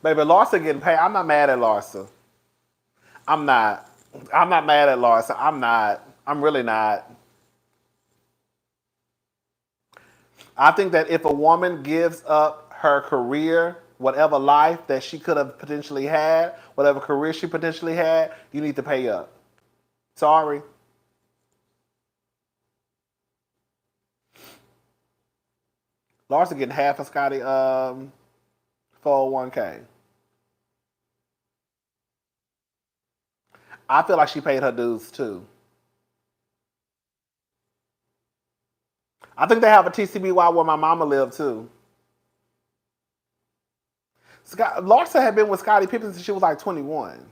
Baby, Larsa getting paid. I'm not mad at Larsa. I'm not mad at Larsa. I'm really not. I think that if a woman gives up her career, whatever life that she could have potentially had, whatever career she potentially had, you need to pay up. Sorry. Larsa getting half of Scotty 401k. I feel like she paid her dues too. I think they have a TCBY where my mama lived too. Larsa had been with Scottie Pippen since she was like 21.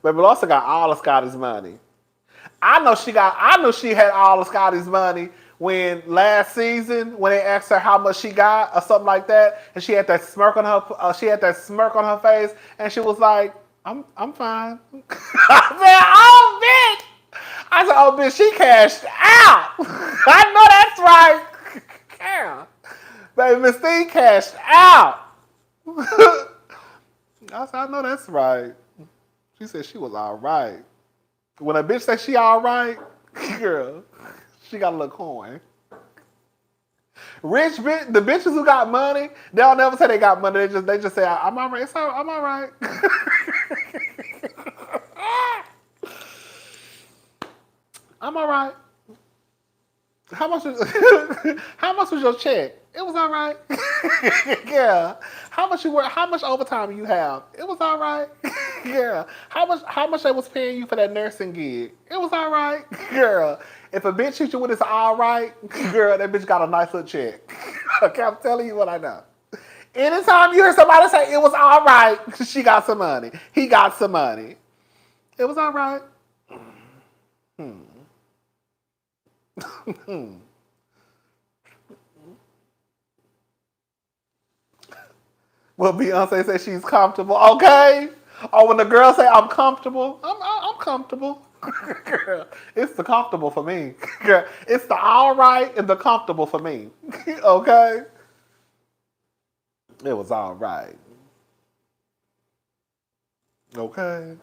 Baby Larsa got all of Scotty's money. I know she had all of Scotty's money when last season when they asked her how much she got or something like that, and she had that smirk on her face, and she was like, "I'm fine." I said, "Oh bitch, she cashed out." I know that's right. Yeah. Baby, Miss Thing cashed out. I said, "I know that's right." She said she was all right. When a bitch says she all right, girl, she got a little coin. Rich bitch, the bitches who got money, they don't never say they got money. They just say, "I'm all right. I'm all right." I'm all right. How much was your check? It was all right. Yeah. How much overtime you have? It was all right. Yeah. How much they was paying you for that nursing gig? It was all right. Girl, if a bitch hit you with it's all right, girl, that bitch got a nice little check. Okay, I'm telling you what I know. Anytime you hear somebody say it was all right, she got some money. He got some money. It was all right. Well, Beyonce said she's comfortable. Okay. Or when the girl say I'm comfortable, I'm comfortable. Girl, it's the comfortable for me. Girl, it's the all right and the comfortable for me. Okay. It was all right. Okay.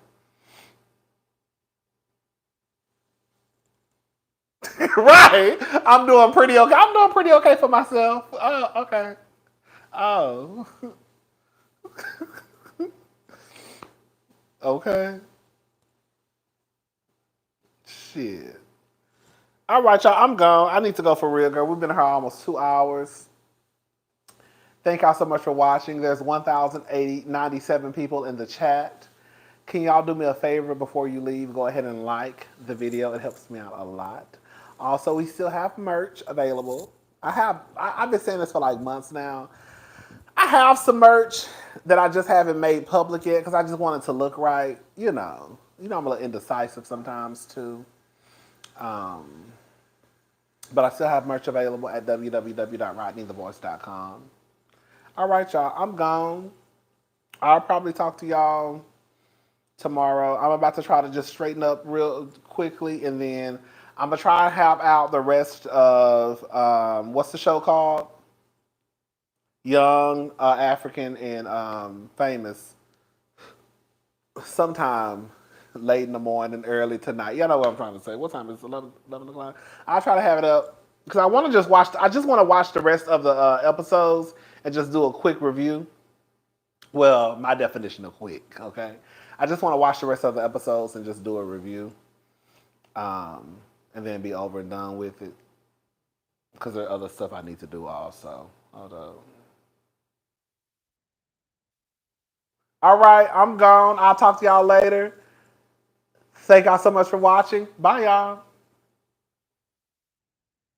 Right. I'm doing pretty okay. I'm doing pretty okay for myself. Oh, okay. Oh. Okay. Shit. All right, y'all. I'm gone. I need to go for real, girl. We've been here almost 2 hours. Thank y'all so much for watching. There's 1,097 people in the chat. Can y'all do me a favor before you leave? Go ahead and like the video. It helps me out a lot. Also, we still have merch available. I've been saying this for like months now. I have some merch that I just haven't made public yet because I just want it to look right. You know, I'm a little indecisive sometimes too. But I still have merch available at www.rodneythavoice.com. All right, y'all. I'm gone. I'll probably talk to y'all tomorrow. I'm about to try to just straighten up real quickly, and then I'm gonna try to have out the rest of what's the show called? Young, African, and Famous. Sometime late in the morning, early tonight. You know what I'm trying to say. What time is it? 11 o'clock? I'll try to have it up because I want to just watch. I just want to watch the rest of the episodes and just do a quick review. Well, my definition of quick, okay? I just want to watch the rest of the episodes and just do a review. And then be over and done with it. Because there are other stuff I need to do also. Hold up. All right, I'm gone. I'll talk to y'all later. Thank y'all so much for watching. Bye, y'all.